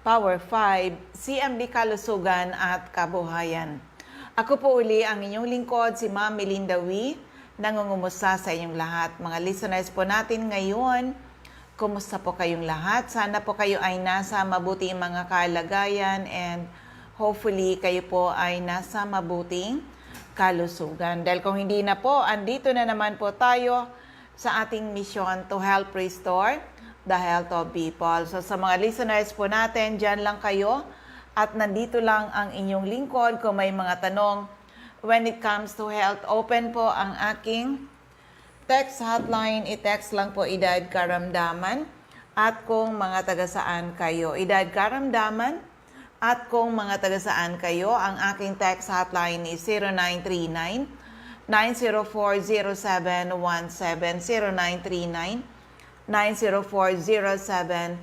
Power 5, CMD Kalusugan at Kabuhayan. Ako po uli ang inyong lingkod, si Ma'am Melinda Wee, nangungumusta sa inyong lahat. Mga listeners po natin ngayon, kumusta po kayong lahat? Sana po kayo ay nasa mabuting mga kalagayan and hopefully kayo po ay nasa mabuting kalusugan. Dahil kung hindi na po, andito na naman po tayo sa ating mission to help restore the health of people. So sa mga listeners po natin, dyan lang kayo at nandito lang ang inyong lingkod. Kung may mga tanong when it comes to health, open po ang aking text hotline. I-text lang po edad karamdaman at kung mga taga-saan kayo. Edad karamdaman at kung mga taga-saan kayo, ang aking text hotline is 0939 9040717 0939 9040717.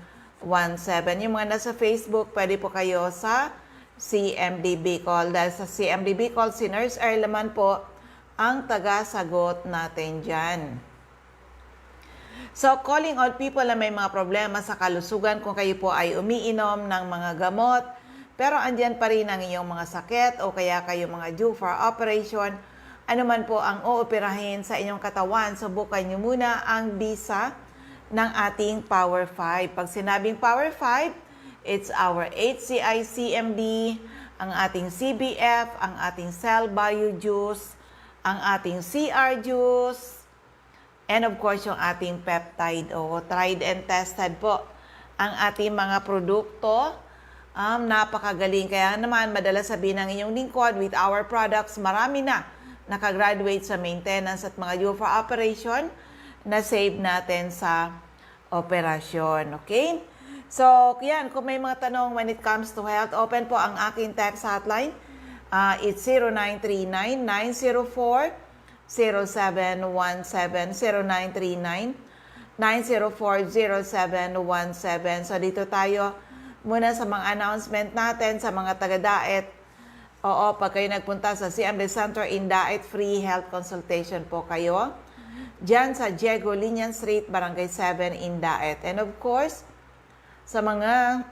Yung mga nasa Facebook, pwede po kayo sa CMD Bicol. Dahil sa CMD Bicol, si Nurse Erlaman po ang taga-sagot natin dyan. So, calling all people na may mga problema sa kalusugan, kung kayo po ay umiinom ng mga gamot, pero andyan pa rin ang iyong mga sakit o kaya kayo mga due for operation, ano man po ang ooperahin sa inyong katawan, subukan nyo muna ang bisa ng ating Power 5. Pag sinabing Power 5, it's our HCI CMD, ang ating CBF, ang ating Cell Bio Juice, ang ating CR Juice, and of course yung ating peptide o tried and tested po. Ang ating mga produkto, napakagaling. Kaya naman, madalas sabihin ng inyong lingkod, with our products, marami na nakagraduate sa maintenance at mga due for operation, na-save natin sa operasyon. Okay? So, yan. Kung may mga tanong when it comes to health, open po ang aking text hotline. It's 0939-904-0717. 0939-904-0717. So, dito tayo muna sa mga announcement natin sa mga taga-daet. Oo, pag kayo nagpunta sa CMD Center in Daet, free health consultation po kayo. Diyan sa Diego Linian Street, Barangay 7 in Daet. And of course, sa mga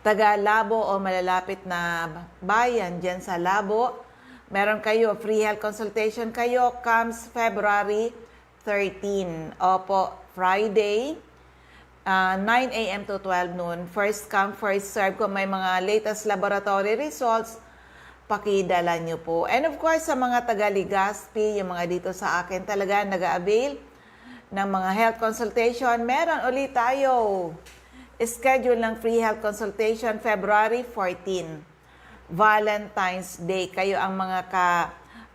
taga-Labo o malalapit na bayan diyan sa Labo, meron kayo, free health consultation kayo, comes February 13. Opo, Friday, 9 a.m. to 12 noon. First come, first serve. Kung may mga latest laboratory results, pakidala nyo po. And of course, sa mga taga-Legazpi, yung mga dito sa akin talaga nag-avail ng mga health consultation, meron ulit tayo schedule ng free health consultation February 14. Valentine's Day. Kayo ang mga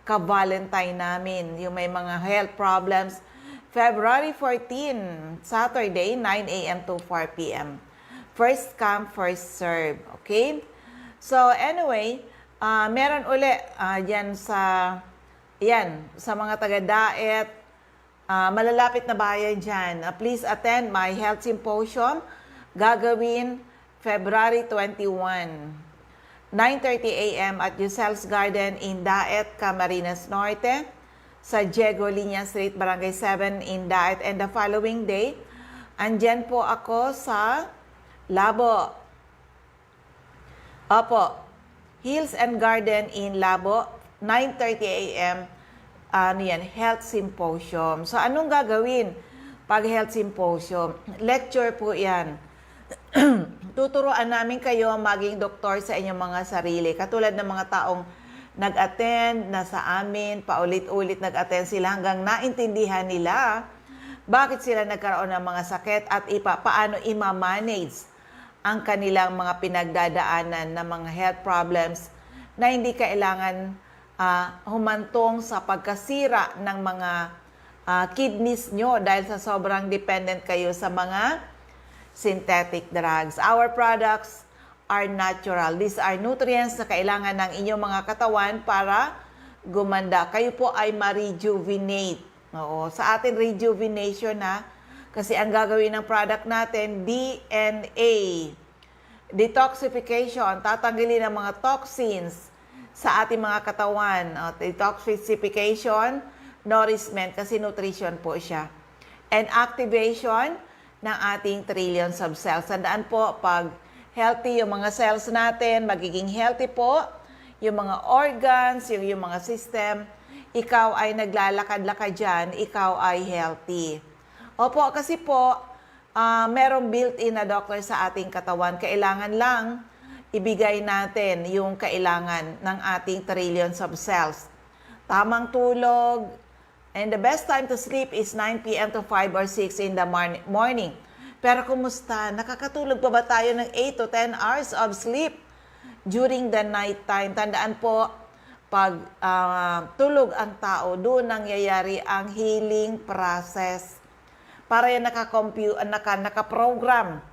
ka-Valentine namin. Yung may mga health problems. February 14, Saturday, 9 a.m. to 4 p.m. First come, first serve. Okay? So, anyway, meron uli yan sa mga taga-Daet, malalapit na bayan dyan. Please attend my health symposium. Gagawin February 21, 9:30 a.m. at Yusel's Garden in Daet, Camarines Norte, sa Diego Linian Street, Barangay 7 in Daet. And the following day, andyan po ako sa Labo. Opo, Hills and Garden in Labo, 9:30 a.m. Health Symposium. So, anong gagawin pag Health Symposium? Lecture po yan. Tuturuan namin kayo maging doktor sa inyong mga sarili. Katulad ng mga taong nag-attend na sa amin, paulit-ulit nag-attend sila hanggang naintindihan nila bakit sila nagkaroon ng mga sakit at paano ima-manage ang kanilang mga pinagdadaanan na mga health problems na hindi kailangan humantong sa pagkasira ng mga kidneys nyo dahil sa sobrang dependent kayo sa mga synthetic drugs. Our products are natural. These are nutrients na kailangan ng inyong mga katawan para gumanda. Kayo po ay ma-rejuvenate. Oo, sa atin rejuvenation na. Kasi ang gagawin ng product natin, DNA. Detoxification, tatanggalin ang mga toxins sa ating mga katawan. Detoxification, nourishment, kasi nutrition po siya. And activation, ng ating trillions of cells. Tandaan po, pag healthy yung mga cells natin, magiging healthy po yung mga organs, yung mga system, ikaw ay naglalakad-lakad dyan, ikaw ay healthy. Opo, kasi po, merong built-in na doctor sa ating katawan. Kailangan lang ibigay natin yung kailangan ng ating trillions of cells. Tamang tulog, and the best time to sleep is 9 p.m. to 5 or 6 in the morning. Pero kumusta? Nakakatulog pa ba tayo ng 8 to 10 hours of sleep during the night time? Tandaan po, pag tulog ang tao, doon nangyayari ang healing process. Para yan nakaprogram.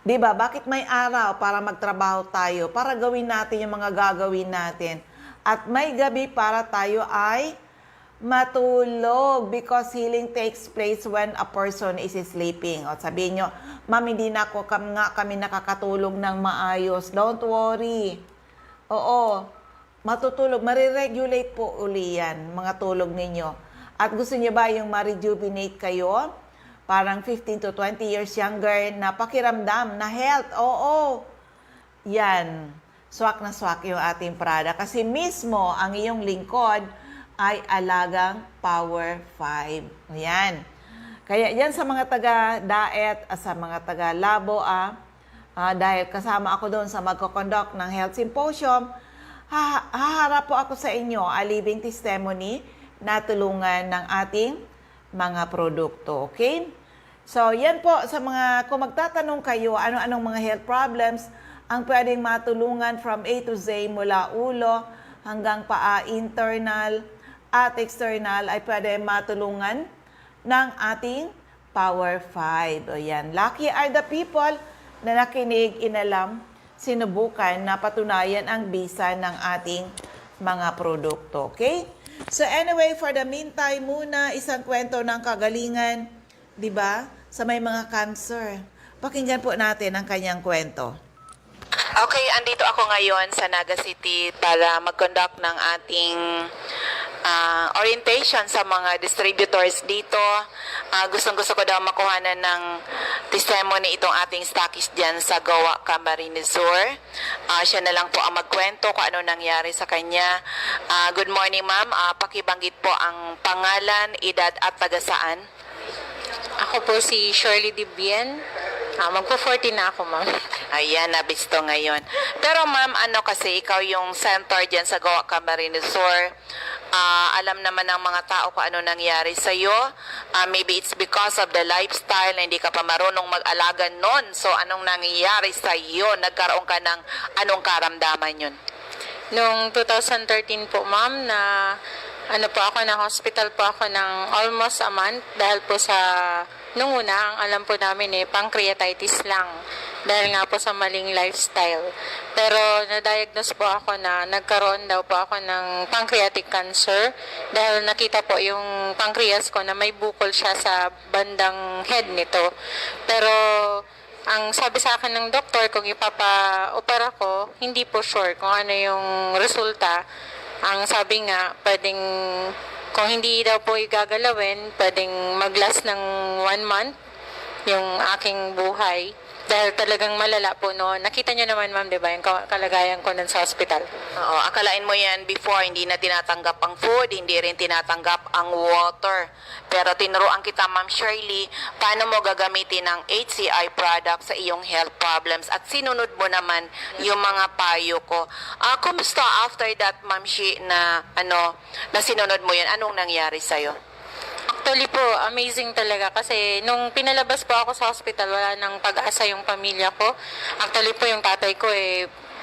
Diba? Bakit may araw para magtrabaho tayo? Para gawin natin yung mga gagawin natin. At may gabi para tayo ay matulog, because healing takes place when a person is sleeping. O sabihin nyo, ma'am, hindi na kami nakakatulog ng maayos. Don't worry. Oo, matutulog. Mariregulate po uli yan, mga tulog ninyo. At gusto niyo ba yung ma-rejuvenate kayo? Parang 15 to 20 years younger na pakiramdam, na health. Oo, yan. Swak na swak yung ating product. Kasi mismo ang iyong lingkod ay alagang Power 5. Yan. Kaya yan sa mga taga-diet, sa mga taga-labo, dahil kasama ako doon sa magko-conduct ng Health Symposium, haharap po ako sa inyo, a living testimony na tulungan ng ating mga produkto. Okay? So, yan po sa mga, kung magtatanong kayo, ano-anong mga health problems ang pwedeng matulungan from A to Z, mula ulo hanggang paa, internal at external, ay pwede matulungan ng ating Power 5. O yan. Lucky are the people na nakinig, inalam, sinubukan, napatunayan ang bisa ng ating mga produkto. Okay? So anyway, for the meantime muna, isang kwento ng kagalingan, di ba? Sa may mga cancer. Pakinggan po natin ang kanyang kwento. Okay, andito ako ngayon sa Naga City para mag-conduct ng ating orientation sa mga distributors dito. Gustong-gusto ko daw makuhanan ng testimony itong ating stockist dyan sa Goa, Camarines Sur. Siya na lang po ang magkwento kung ano nangyari sa kanya. Good morning, ma'am. Pakibanggit po ang pangalan, edad at taga saan. Ako po si Shirley Dibien. Magpo-40 na ako, ma'am. Ayan, nabisto ngayon. Pero ma'am, ano kasi, ikaw yung center dyan sa Goa, Camarines Sur. Alam naman ng mga tao kung ano nangyari sa'yo. Maybe it's because of the lifestyle na hindi ka pa marunong mag-alaga nun. So, anong nangyayari sa'yo? Nagkaroon ka ng anong karamdaman yun? Noong 2013 po, ma'am, na na hospital po ako ng almost a month dahil po sa nung una, ang alam po namin pancreatitis lang dahil nga po sa maling lifestyle. Pero na-diagnose po ako na nagkaroon daw po ako ng pancreatic cancer dahil nakita po yung pancreas ko na may bukol siya sa bandang head nito. Pero ang sabi sa akin ng doktor, kung ipapa-opera ko, hindi po sure kung ano yung resulta. Ang sabi nga, kung hindi daw po igagalawin, pwedeng mag-last ng 1 month yung aking buhay. Dahil talagang malala po noon. Nakita niyo naman, ma'am, di ba, yung kalagayan ko nun sa hospital. Oo, akalain mo yan before, hindi na tinatanggap ang food, hindi rin tinatanggap ang water. Pero tinuruan kita, Ma'am Shirley, paano mo gagamitin ang HCI product sa iyong health problems at sinunod mo naman yung mga payo ko. Kumusta after that, Ma'am Shi, na sinunod mo yan? Anong nangyari sa'yo? Actually po, amazing talaga kasi nung pinalabas po ako sa hospital, wala nang pag-asa yung pamilya ko. Actually po yung tatay ko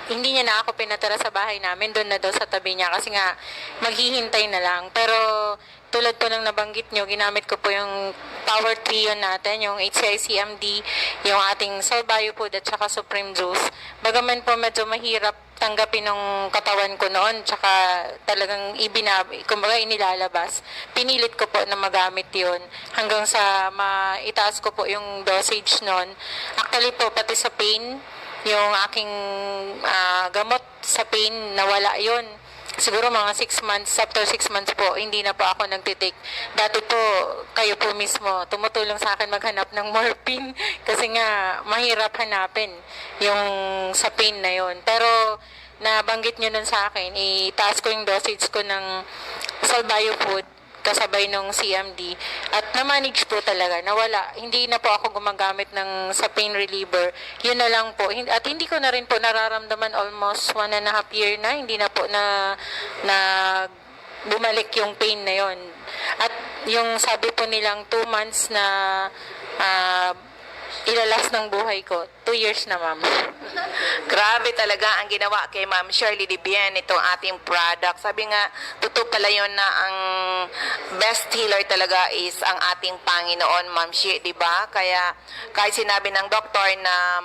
hindi niya na ako pinatira sa bahay namin, doon na daw sa tabi niya kasi nga maghihintay na lang. Pero tulad po ng nabanggit nyo, ginamit ko po yung Power Trio natin, yung HCI CMD, yung ating Solbio Food at saka Supreme Juice. Bagaman po medyo mahirap tanggapin ng katawan ko noon, tsaka talagang kumbaga inilalabas. Pinilit ko po na magamit yun hanggang sa maitaas ko po yung dosage noon. Actually po, pati sa pain, yung aking gamot sa pain, nawala yun. siguro mga 6 months, after 6 months po, hindi na po ako nagtitake. Dati po, kayo po mismo, tumutulong sa akin maghanap ng morphine kasi nga, mahirap hanapin yung sa pain na yon. Pero, nabanggit nyo nun sa akin, itaas ko yung dosage ko ng Salbayo Food kasabay nung CMD at na-manage po talaga, nawala. Hindi na po ako gumagamit ng sa pain reliever. Yun na lang po. At hindi ko na rin po nararamdaman almost 1.5 year na. Hindi na po na bumalik yung pain na yon. At yung sabi po nilang 2 months na ilalas ng buhay ko, 2 years na, ma'am. Grabe talaga ang ginawa kay Ma'am Shirley Dibien itong ating product. Sabi nga, totoo pala yun na ang best healer talaga is ang ating Panginoon, Ma'am Shi, di ba? Kaya kahit sinabi ng doktor na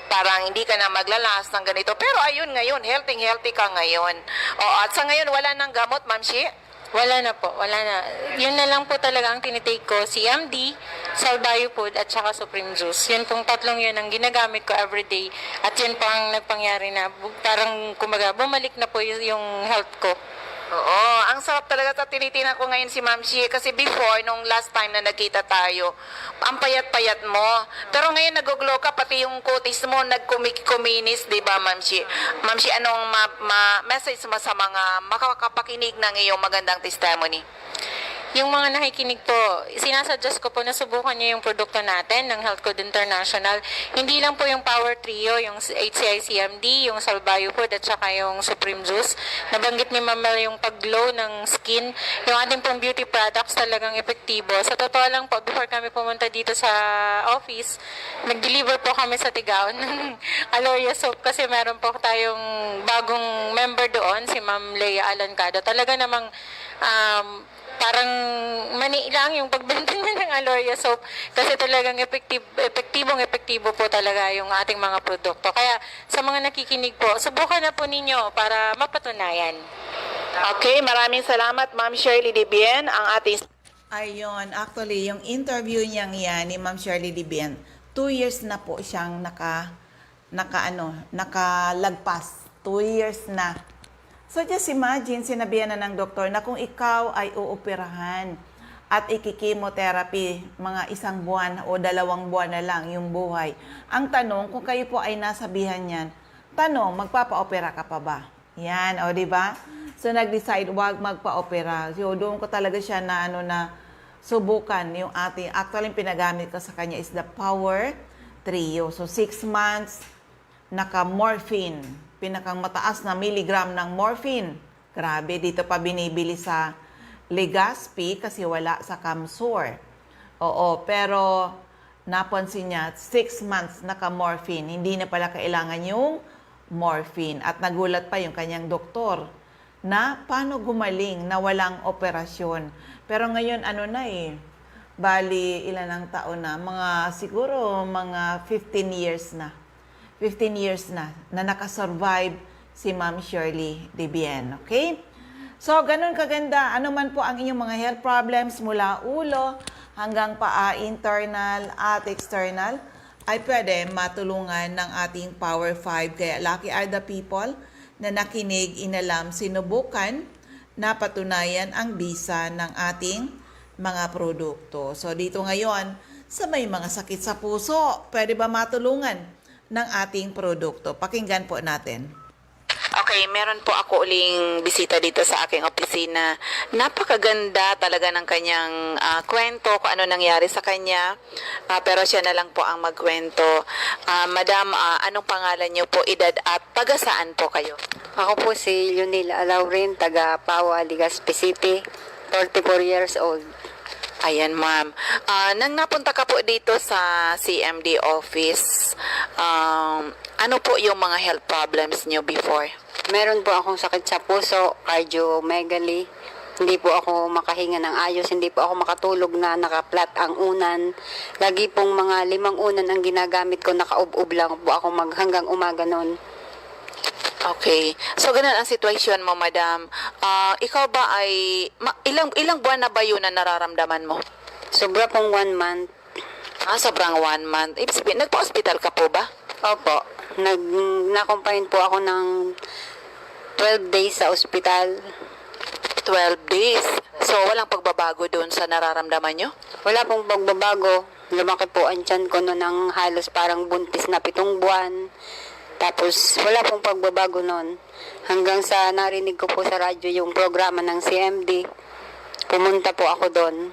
parang hindi ka na maglalas ng ganito, pero ayun ngayon, healthy ka ngayon. O, at sa ngayon, wala nang gamot, Ma'am Shi? Wala na po, wala na. Yun na lang po talaga ang tinitake ko, CMD, Salbayo Food, at saka Supreme Juice. Yun pong tatlong yun ang ginagamit ko everyday. At yun po ang nagpangyari na parang kumaga, bumalik na po yung health ko. Oo, ang sarap talaga sa tinitingnan ko ngayon si Ma'am Shi kasi before, nung last time na nagkita tayo, ang payat-payat mo. Pero ngayon nag-glow ka, pati yung kutis mo nagkuminis, di ba Ma'am Shi? Ma'am Shi, anong message mo sa mga makakapakinig ng iyong magandang testimony? Yung mga nakikinig po, sinasuggest ko po na subukan niyo yung produkto natin ng Health Code International. Hindi lang po yung Power Trio, yung HCI CMD, yung Salbayo Food, at saka yung Supreme Juice. Nabanggit ni Ma'am Mel yung pag-glow ng skin. Yung ating pong beauty products talagang epektibo. Sa totoo lang po, before kami pumunta dito sa office, nag-deliver po kami sa Tigaon ng Aloria Soap kasi meron po tayong bagong member doon, si Ma'am Leia Alancado. Talaga namang parang mani lang yung pagbenta niya ng Aloria Soap kasi talagang epektibo po talaga yung ating mga produkto. Kaya sa mga nakikinig po, subukan na po ninyo para mapatunayan. Okay, maraming salamat Ma'am Shirley Dibien, ang ating... Ayun, actually, yung interview niyang yan ni Ma'am Shirley Dibien, 2 years na po siyang nakalagpas. 2 years na. So just imagine, sinabihan na ng doktor na kung ikaw ay uoperahan at ikikimotherapy mga 1 buwan o 2 buwan na lang yung buhay. Ang tanong, kung kayo po ay nasabihan yan, tanong, magpapa-opera ka pa ba? Yan, o di ba? So nag-decide, wag magpa-opera. So doon ko talaga siya na subukan yung ating, actually yung pinagamit ko sa kanya is the Power Trio. So 6 months, naka-morphine. Pinakang mataas na miligram ng morphine. Grabe, dito pa binibili sa Legazpi kasi wala sa Camsor. Oo, pero napansin niya, 6 months naka-morphine. Hindi na pala kailangan yung morphine. At nagulat pa yung kanyang doktor na paano gumaling na walang operasyon. Pero ngayon, bali ilan ang taon na? Siguro mga 15 years na. 15 years na nakasurvive si Ma'am Shirley Dibien. Okay? So, ganun kaganda. Ano man po ang inyong mga health problems mula ulo hanggang paa, internal at external, ay pwede matulungan ng ating Power 5. Kaya lucky are the people na nakinig, inalam, sinubukan, napatunayan ang bisa ng ating mga produkto. So, dito ngayon, sa may mga sakit sa puso, pwede ba matulungan ng ating produkto? Pakinggan po natin. Okay, meron po ako uling bisita dito sa aking opisina. Napakaganda talaga ng kanyang kwento, kung ano nangyari sa kanya. Pero siya na lang po ang magkwento. Madam, anong pangalan niyo po, edad at taga saan po kayo? Ako po si Leonila Alaurin, taga Pawa, Legazpi City, 44 years old. Ayan, ma'am. Nang napunta ka po dito sa CMD office, ano po yung mga health problems niyo before? Meron po akong sakit sa puso, cardiomegaly. Hindi po ako makahinga ng ayos, hindi po ako makatulog na nakaplat ang unan. Lagi pong mga 5 unan ang ginagamit ko, nakaub-ub lang po ako hanggang umaga noon. Okay. So, ganun ang sitwasyon mo, madam. Ikaw ba ay... ilang buwan na ba yun na nararamdaman mo? Sobra pong 1 month. Sobrang 1 month. Ibig sabihin, nagpa-hospital ka po ba? Opo. Na-confine po ako ng 12 days sa ospital. 12 days. So, walang pagbabago doon sa nararamdaman nyo? Wala pong pagbabago. Lumaki po ang tiyan ko noon ng halos parang buntis na 7 buwan. Tapos wala pong pagbabago noon. Hanggang sa narinig ko po sa radyo yung programa ng CMD. Pumunta po ako doon.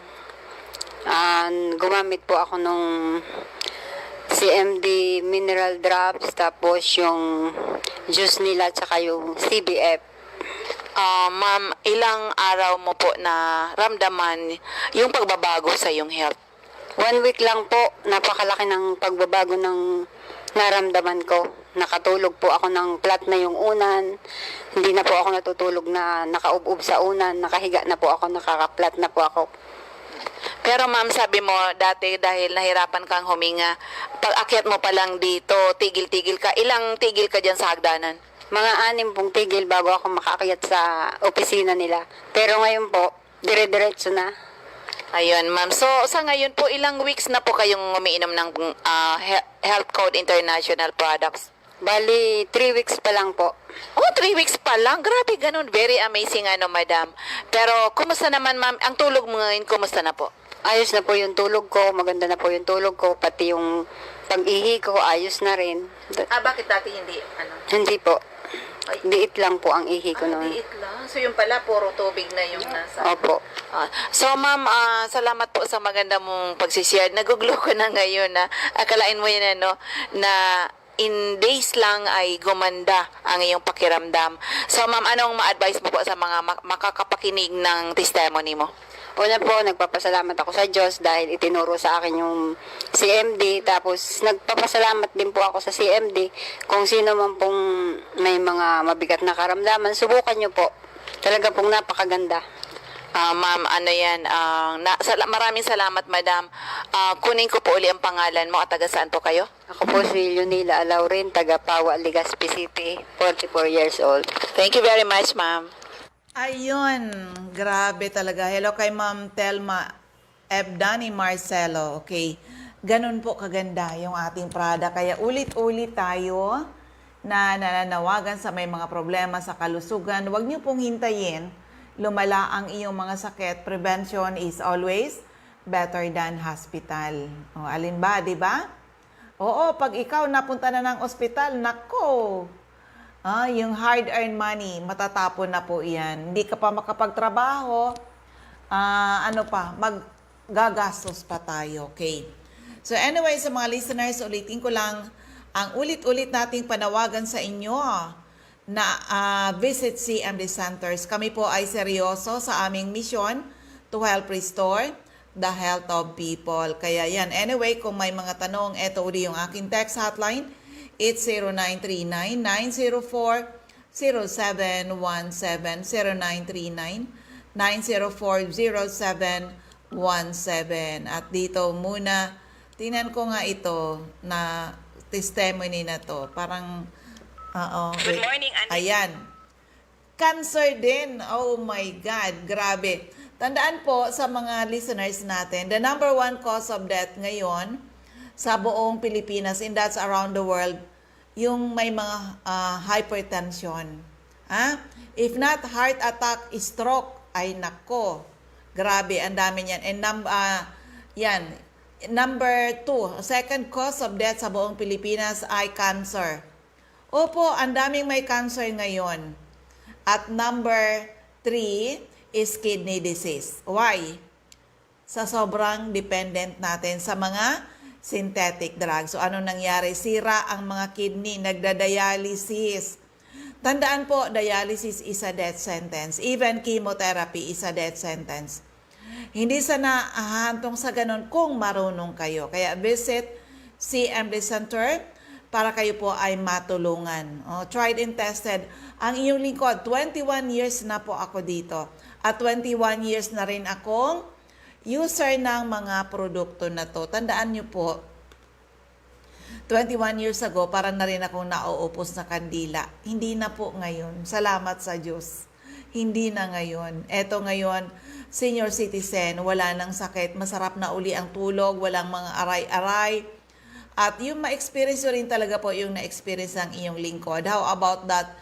Gumamit po ako nung CMD mineral drops, tapos yung juice nila, tsaka yung CBF. Ma'am, ilang araw mo po na ramdaman yung pagbabago sa iyong health? 1 week lang po, napakalaki ng pagbabago ng naramdaman ko. Nakatulog po ako ng flat na yung unan. Hindi na po ako natutulog na nakaubub sa unan. Nakahiga na po ako, nakaka-flat na po ako. Pero ma'am, sabi mo dati dahil nahirapan kang huminga, pag akyat mo pa lang dito, tigil-tigil ka. Ilang tigil ka dyan sa hagdanan? Mga 6 pong tigil bago ako makaakyat sa opisina nila. Pero ngayon po, dire-diretso na. Ayun, ma'am. So, sa ngayon po, ilang weeks na po kayong umiinom ng Health Code International products? Bali, 3 weeks pa lang po. Oh, 3 weeks pa lang. Grabe, ganun. Very amazing, madam. Pero, kumusta naman, ma'am? Ang tulog mo ngayon, kumusta na po? Ayos na po yung tulog ko, maganda na po yung tulog ko, pati yung pag-ihi ko, ayos na rin. Bakit dati hindi, Hindi po. Diit lang po ang ihi ko noon. Liit lang. So, yung pala, puro tubig na yung nasa. Opo. So, ma'am, salamat po sa maganda mong pagsishare. Nagugulo ko na ngayon na akalain mo yan, na in days lang ay gumanda ang iyong pakiramdam. So, ma'am, anong ma-advise mo po sa mga makakapakinig ng testimony mo? Una po, nagpapasalamat ako sa Diyos dahil itinuro sa akin yung CMD. Tapos, nagpapasalamat din po ako sa CMD. Kung sino man pong may mga mabigat na karamdaman, subukan nyo po. Talaga pong napakaganda. Ma'am, maraming salamat, madam. Kunin ko po uli ang pangalan mo at taga saan po kayo? Ako po si Leonila Alaurin, taga Pawa, Legazpi City, 44 years old. Thank you very much, ma'am. Ayun, grabe talaga. Hello kay Ma'am Telma Ebdani Marcelo. Okay, ganun po kaganda yung ating product. Kaya ulit-ulit tayo na nananawagan sa may mga problema sa kalusugan. Huwag niyo pong hintayin lumala ang iyong mga sakit. Prevention is always better than hospital. O, alin ba, di ba? Oo, pag ikaw napunta na ng ospital, nako, yung hard-earned money, matatapon na po yan. Hindi ka pa makapagtrabaho, maggagastos pa tayo, okay? So anyway, sa mga listeners, ulitin ko lang, ang ulit-ulit nating panawagan sa inyo na visit CMD Centers. Kami po ay seryoso sa aming mission to help restore the health of people. Kaya yan, anyway, kung may mga tanong, eto uli yung aking text hotline, it's 0939-904-0717, 0939-904-0717. At dito muna, tingnan ko nga ito na testimony na to. Parang, Good morning, Andy. Ayan. Cancer din. Oh my God, grabe. Tandaan po sa mga listeners natin, the number 1 cause of death ngayon sa buong Pilipinas and that's around the world, yung may mga hypertension. If not heart attack, stroke, ay nako. Grabe, ang dami niyan. And number 2, second cause of death sa buong Pilipinas ay cancer. Opo, ang daming may cancer ngayon. At number 3 is kidney disease. Why? Sa sobrang dependent natin sa mga synthetic drugs. So, ano nangyari? Sira ang mga kidney, nagda-dialysis. Tandaan po, dialysis is a death sentence. Even chemotherapy is a death sentence. Hindi sana ahantong sa ganun kung marunong kayo. Kaya visit CMD Center para kayo po ay matulungan. Tried and tested. Ang iyong lingkod, 21 years na po ako dito. At 21 years na rin akong user ng mga produkto na to. Tandaan nyo po, 21 years ago, parang na rin akong nauupos na kandila. Hindi na po ngayon. Salamat sa Diyos. Hindi na ngayon. Eto ngayon, senior citizen, wala nang sakit, masarap na uli ang tulog, walang mga aray-aray. At yung ma-experience rin talaga po yung na-experience ng iyong lingkod. How about that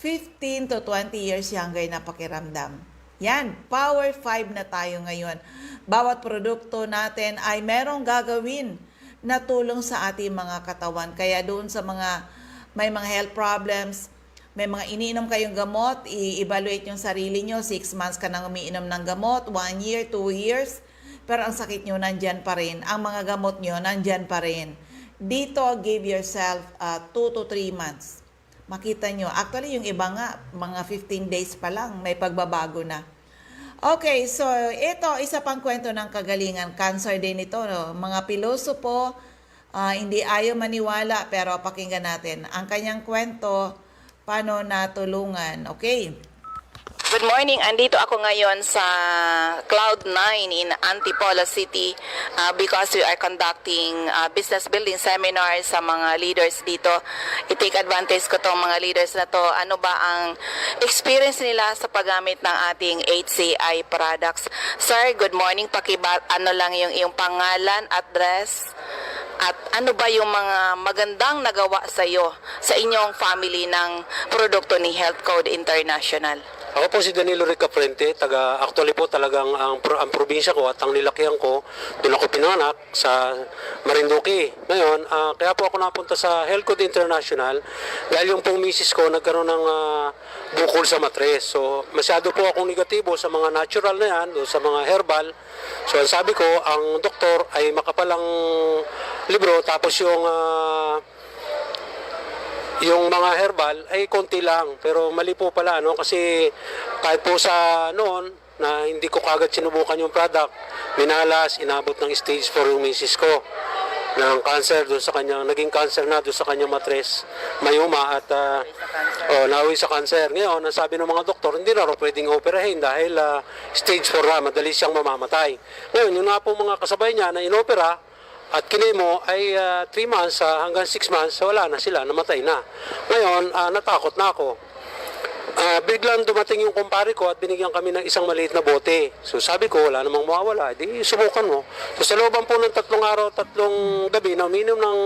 15 to 20 years younger na pakiramdam. Yan, power 5 na tayo ngayon. Bawat produkto natin ay merong gagawin na tulong sa ating mga katawan. Kaya doon sa mga may mga health problems, may mga iniinom kayong gamot, i-evaluate yung sarili nyo. 6 months ka nang umiinom ng gamot, 1 year, 2 years, pero ang sakit nyo nandyan pa rin. Ang mga gamot nyo nandyan pa rin. Dito, give yourself 2 to 3 months. Makita nyo. Actually, yung iba nga, mga 15 days pa lang, may pagbabago na. Okay, so ito, isa pang kwento ng kagalingan. Cancer din ito, no? Mga pilosopo, hindi ayaw maniwala, pero pakinggan natin. Ang kanyang kwento, paano natulungan. Okay? Good morning. Andito ako ngayon sa Cloud9 in Antipolo City because we are conducting business building seminars sa mga leaders dito. I-take advantage ko tong mga leaders na to. Ano ba ang experience nila sa paggamit ng ating HCI products? Sir, good morning. Ano lang yung iyong pangalan, address, at ano ba yung mga magandang nagawa sa iyo, sa inyong family ng produkto ni Health Code International? Ako po si Danilo Rica Frente, actually po talagang ang probinsya ko at ang nilakihan ko, doon ako pinanganak sa Marinduque. Ngayon, kaya po ako napunta sa Health Code International dahil yung pong misis ko nagkaroon ng bukol sa matres. So, masyado po akong negatibo sa mga natural na yan, sa mga herbal. So, ang sabi ko, ang doktor ay makapalang libro, tapos yung mga herbal ay konti lang, pero mali po pala, no? Kasi kahit po sa noon na hindi ko kagad sinubukan yung product, minalas, inabot ng stage 4 yung misis ko ng cancer doon sa kanya, naging cancer na doon sa kanyang matres, mayuma at nawi sa cancer. Ngayon, ang sabi ng mga doktor, hindi na pwedeng operahin dahil stage 4 na, madali siyang mamamatay. Ngayon, yun nga po mga kasabay niya na inopera at kinemo ay 3 months hanggang 6 months, wala na sila, namatay na. Ngayon, natakot na ako. Biglang dumating yung kumpare ko at binigyan kami ng isang maliit na bote. So sabi ko, wala namang mawawala, di subukan mo. So sa looban po ng 3 araw, 3 gabi na uminom ng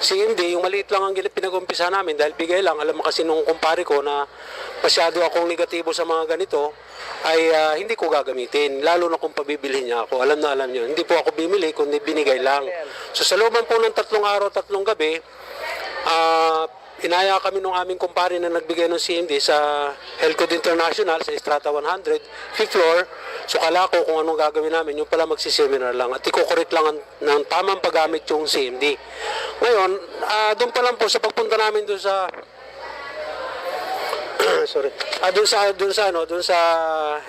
CMD, yung maliit lang ang pinag-umpisa namin dahil bigay lang. Alam mo kasi nung kumpare ko na masyado akong negatibo sa mga ganito, ay hindi ko gagamitin, lalo na kung pabibilhin niya ako. Alam na alam niyo, hindi po ako bimili, kundi binigay lang. So sa looban po ng 3 araw, 3 gabi, inaya kami nung aming kumpare na nagbigay ng CMD sa Health Code International sa Estrata 100, 5th floor. So kala ko kung anong gagawin namin, yung pala magsiseminar lang at iko-correct lang ng tamang paggamit yung CMD. Ngayon, doon pa lang po sa pagpunta namin doon sa doon sa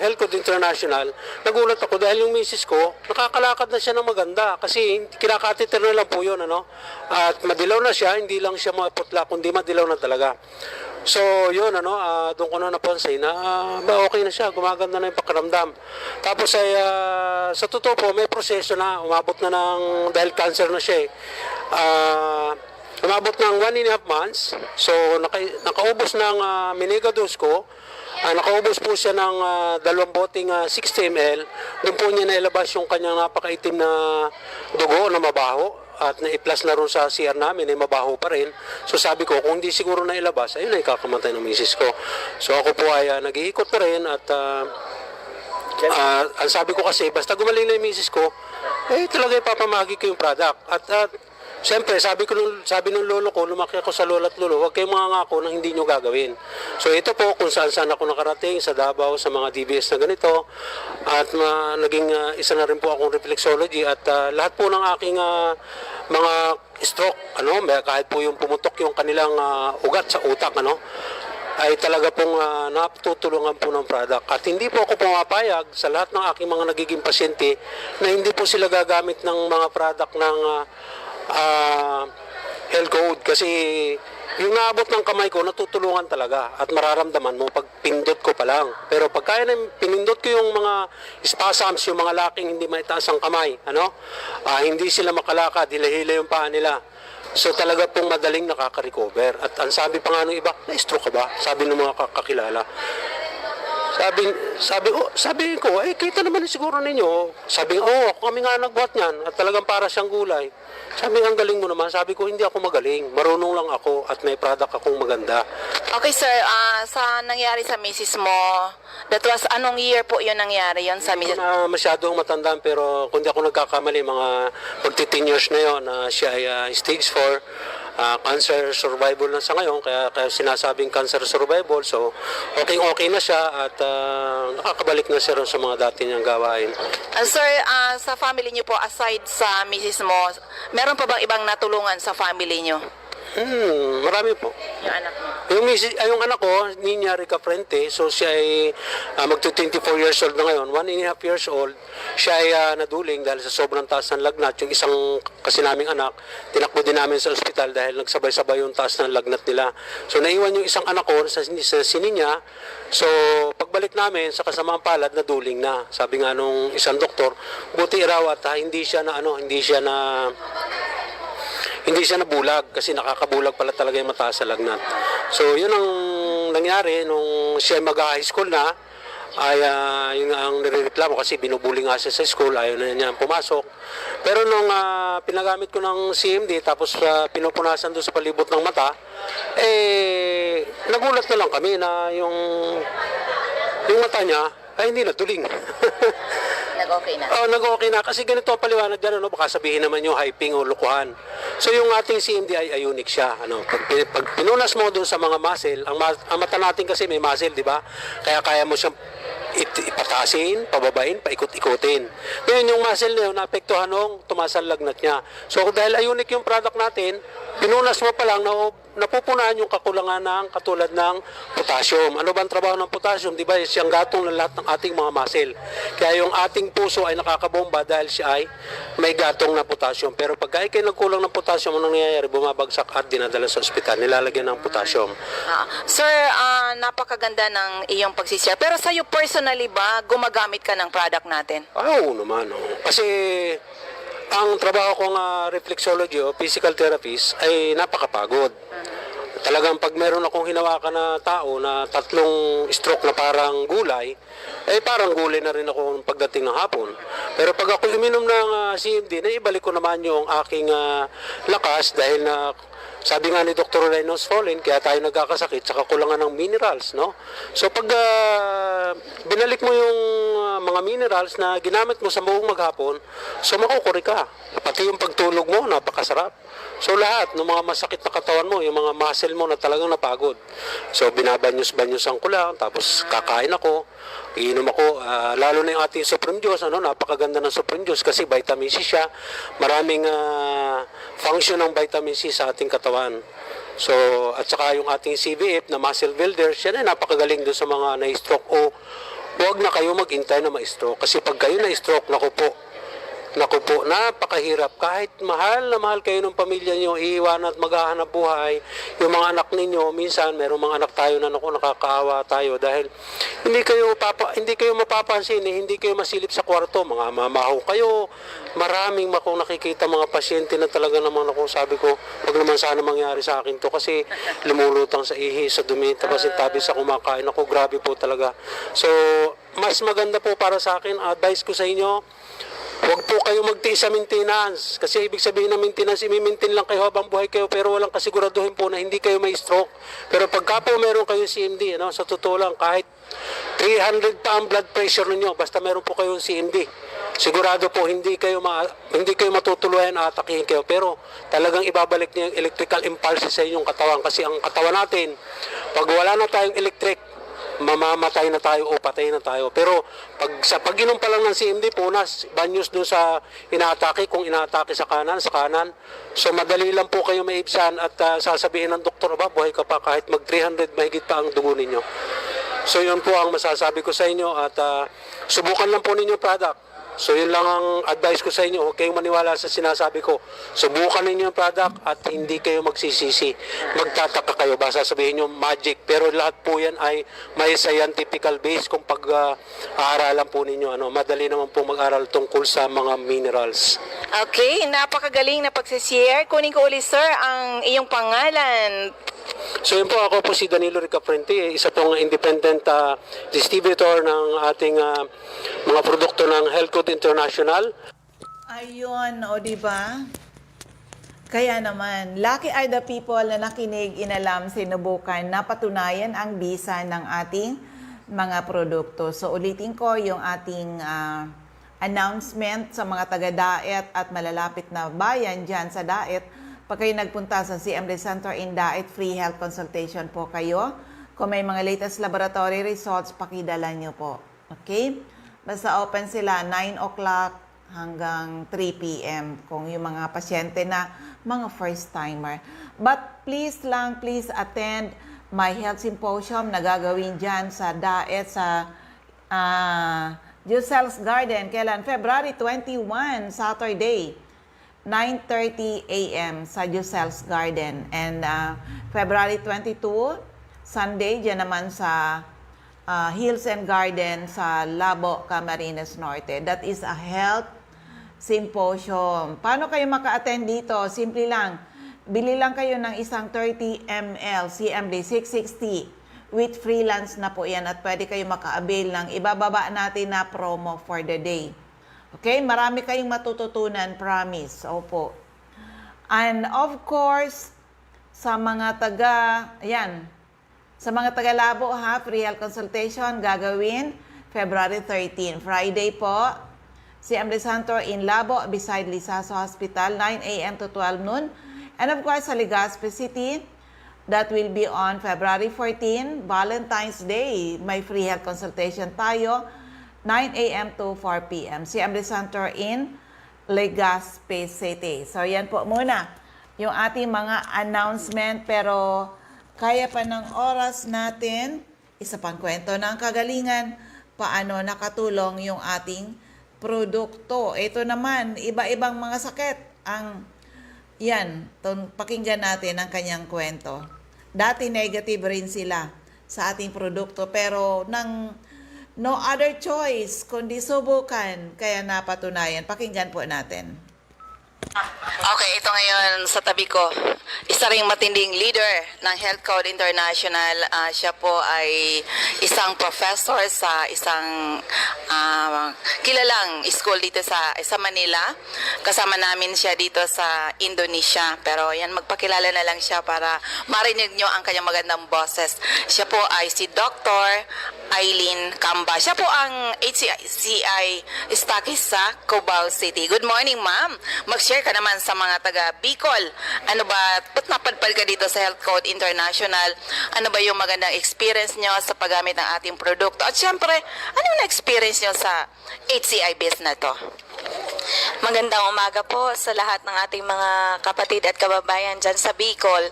Health Code International, nagulat ako dahil yung misis ko nakakalakad na siya ng maganda kasi kinakateter na lang po yun, at madilaw na siya, hindi lang siya maputla kundi madilaw na talaga. So yun, doon ko na napansin na okay na siya, gumaganda na yung pakiramdam. Tapos ay sa totoo po may proseso na, umabot na ng, dahil cancer na siya umabot ng 1.5 months. So, nakaubos ng minigadose ko. Nakaubos po siya ng 2 boteng 60 ml. Doon po niya nailabas yung kanyang napakaitim na dugo na mabaho. At na-plus na rin sa CR namin, ay mabaho pa rin. So sabi ko, kung hindi siguro nailabas, ayun ay kakamatay ng misis ko. So ako po ay nag-iikot pa rin at ang sabi ko kasi, basta gumaling na yung misis ko, talaga ipapamagi ko yung product. At siyempre, sabi nung lolo ko, lumaki ako sa lola at lolo, huwag kayong mga ngako na hindi nyo gagawin. So ito po, kung saan ako nakarating, sa Davao, sa mga DBS na ganito, at naging isa na rin po akong reflexology, at lahat po ng aking mga stroke, kahit po yung pumutok yung kanilang ugat sa utak, ay talaga pong natutulungan po ng product. At hindi po ako pumapayag sa lahat ng aking mga nagiging pasyente na hindi po sila gagamit ng mga product ng Health Code, kasi yung naabot ng kamay ko natutulungan talaga at mararamdaman mo pag pindot ko pa lang. Pero pag kaya na pinindot ko yung mga spasms, yung mga laking hindi maitaas ang kamay, hindi sila makalakad, hila-hila yung paa nila. So talaga pong madaling nakaka-recover. At ang sabi pa nga ng iba, na-stroke ka ba? Sabi ng mga kakilala. Sabi ko, kita naman siguro ninyo. Sabi ko, ako kami nga nagbuhat niyan at talagang para siyang gulay. Sabi, ang galing mo naman. Sabi ko, hindi ako magaling. Marunong lang ako at may product akong maganda. Okay sir, sa nangyari sa misis mo, that was anong year po yun nangyari yun sa misis? Na masyadong matandaan pero kung di ako nagkakamali, mga 10 years na yun na siya ay stage 4. Cancer survival na sa ngayon, kaya sinasabing cancer survival. So, okay na siya at nakakabalik na siya rin sa mga dati niyang gawain. Sir, sa family niyo po, aside sa misis mo, meron pa bang ibang natulungan sa family niyo? Marami po. Yung anak mo? Yung anak ko, Nina Rica Frente, so siya ay magto-24 years old na ngayon, 1.5 years old. Siya ay naduling dahil sa sobrang taas ng lagnat. Yung isang kasi naming anak, tinakbo din namin sa ospital dahil nagsabay-sabay yung taas ng lagnat nila. So naiwan yung isang anak ko sa sininya. So pagbalik namin sa kasamaang palad, naduling na. Sabi nga nung isang doktor, buti raw at hindi siya nabulag kasi nakakabulag pala talaga yung mataas sa lagnat. So yun ang nangyari nung siya mag-high school na, ay yun ang nirereklamo kasi binubuli nga siya sa school, ayaw na niya pumasok. Pero nung pinagamit ko ng CMD tapos pinupunasan doon sa palibot ng mata, nagulat na lang kami na yung mata niya ay hindi natuling. Nag-okay na? Nag-okay na. Kasi ganito ang paliwanag dyan, baka sabihin naman yung hyping o lukuhan. So yung ating CMD ay ionic siya. Pag pinunas mo doon sa mga muscle, ang mata natin kasi may muscle, di ba? Kaya mo siyang ipatasin, pababain, paikot-ikutin. Ngayon yung muscle na yun, naapektuhan nung tumasang lagnat niya. So dahil ionic yung product natin, pinunas mo pa lang na napupunahan yung kakulangan ng katulad ng potassium. Ano ba ang trabaho ng potassium? Di ba siyang gatong ng lahat ng ating mga muscle. Kaya yung ating puso ay nakakabomba dahil siya ay may gatong na potassium. Pero pag kayo nagkulang ng potassium, anong nangyayari? Bumabagsak at dinadala sa ospital. Nilalagyan ng potassium. Sir, napakaganda ng iyong pagsishare. Pero sa'yo personally ba, gumagamit ka ng product natin? Oo naman. Kasi ang trabaho kong reflexology o physical therapist ay napakapagod. Talagang pag meron akong hinawakan na tao na 3 stroke na parang gulay, parang gulay na rin ako pagdating ng hapon. Pero pag ako uminom ng CMD, naibalik ko naman yung aking lakas dahil na sabi nga ni Dr. Reynolds Fallen, kaya tayo nagkakasakit sa kakulangan ng minerals, no? So pag binalik mo yung mga minerals na ginamit mo sa buong maghapon, so makukuri ka. Pati yung pagtulog mo, napakasarap. So lahat ng mga masakit na katawan mo, yung mga muscle mo na talagang napagod. So binabanyos-banyosan ko lang, tapos kakain ako, iinom ako, lalo na yung ating Supreme Juice, napakaganda ng Supreme Juice kasi vitamin C siya. Maraming function ng vitamin C sa ating katawan. So, at saka yung ating CVF na muscle builder, siya na napakagaling doon sa mga na-stroke o huwag na kayo mag-intay na ma-stroke. Kasi pag kayo na-stroke, naku po, napakahirap. Kahit mahal na mahal kayo ng pamilya nyo, iiwan at maghahanap buhay, yung mga anak ninyo, minsan merong mga anak tayo na nakakaawa tayo dahil hindi kayo mapapansin, hindi kayo masilip sa kwarto, mga mamaho kayo. Maraming akong nakikita mga pasyente na talaga naman ako, sabi ko, wag naman sana mangyari sa akin to kasi lumulutang sa ihi, sa dumi, tapos tabi sa kumakain ako, grabe po talaga. So, mas maganda po para sa akin, advice ko sa inyo, huwag po kayo magtiis sa maintenance. Kasi ibig sabihin ng maintenance, i-maintain lang kayo habang buhay kayo pero walang kasiguraduhin po na hindi kayo may stroke. Pero pagka po meron kayo CMD, sa totoo lang, kahit 300 pa ang blood pressure ninyo, basta meron po kayong CMD, sigurado po hindi kayo matutuluyan at atakihin kayo. Pero talagang ibabalik niyo yung electrical impulse sa inyong katawan. Kasi ang katawan natin, pag wala na tayong electric, mamamatay na tayo o patay na tayo. Pero sa pag-inom pa lang ng CMD, punas, banyos dun sa inaatake, kung inaatake sa kanan. So madali lang po kayo maibsan at sasabihin ng doktor, buhay ka pa kahit mag 300 mahigit pa ang dugo ninyo. So yun po ang masasabi ko sa inyo at subukan lang po ninyo product. So yun lang ang advice ko sa inyo, huwag kayong maniwala sa sinasabi ko. Subukan ninyo yung product at hindi kayo magsisisi. Magtataka kayo, basta sabihin nyo magic. Pero lahat po yan ay may scientific base kung pag-aaralan po ninyo. Madali naman po mag-aral tungkol sa mga minerals. Okay, napakagaling na pagsishare. Kunin ko ulit sir ang iyong pangalan. So yun po, ako po si Danilo Ricafrente, isa pong independent distributor ng ating mga produkto ng Health Code International. Ayun, o di ba? Kaya naman, lucky are the people na nakinig, inalam, sinubukan, napatunayan ang bisa ng ating mga produkto. So ulitin ko yung ating announcement sa mga taga-Daet at malalapit na bayan dyan sa Daet. Pag kayo nagpunta sa CMD Center in Daet, free health consultation po kayo. Kung may mga latest laboratory results, pakidala nyo po. Okay? Basta open sila 9 o'clock hanggang 3 p.m. kung yung mga pasyente na mga first-timer. But please attend my health symposium na gagawin dyan sa Daet, sa Jusel's Garden. Kailan? February 21, Saturday, 9:30 a.m. sa Jusel's Garden. And February 22, Sunday, dyan naman sa Hills and Garden sa Labo, Camarines Norte. That is a health symposium. Paano kayo maka-attend dito? Simple lang. Bili lang kayo ng isang 30 ml CMD 660 with freelance na po yan at pwede kayo maka-avail ng ibababa natin na promo for the day. Okay? Marami kayong matututunan, promise. Opo. And of course, sa mga sa mga taga-Labo ha, free health consultation gagawin February 13, Friday po. CMD Center in Labo, beside Lisaso Hospital, 9 a.m. to 12 noon. And of course, sa Legazpi City, that will be on February 14, Valentine's Day. May free health consultation tayo, 9 a.m. to 4 p.m. CMD Center in Legazpi City. So, yan po muna yung ating mga announcement. Pero, kaya pa ng oras natin, isa pang kwento ng kagalingan, paano nakatulong yung ating produkto. Ito naman, iba-ibang mga sakit ang pakinggan natin ang kanyang kwento. Dati negative rin sila sa ating produkto pero nang no other choice kundi subukan kaya napatunayan. Pakinggan po natin. Okay, ito ngayon sa tabi ko. Isa ring matinding leader ng Health Code International. Siya po ay isang professor sa isang kilalang school dito sa Manila. Kasama namin siya dito sa Indonesia. Pero yan, magpakilala na lang siya para marinig nyo ang kanyang magandang boses. Siya po ay si Dr. Eileen Camba. Siya po ang HCI Stockist sa Cubao City. Good morning, ma'am. Mag-share ka naman sa mga taga Bicol. Ano ba, ba't napadpad ka dito sa Health Code International? Ano ba yung magandang experience nyo sa paggamit ng ating produkto? At syempre, ano na experience nyo sa HCI business na to? Magandang umaga po sa lahat ng ating mga kapatid at kababayan dyan sa Bicol.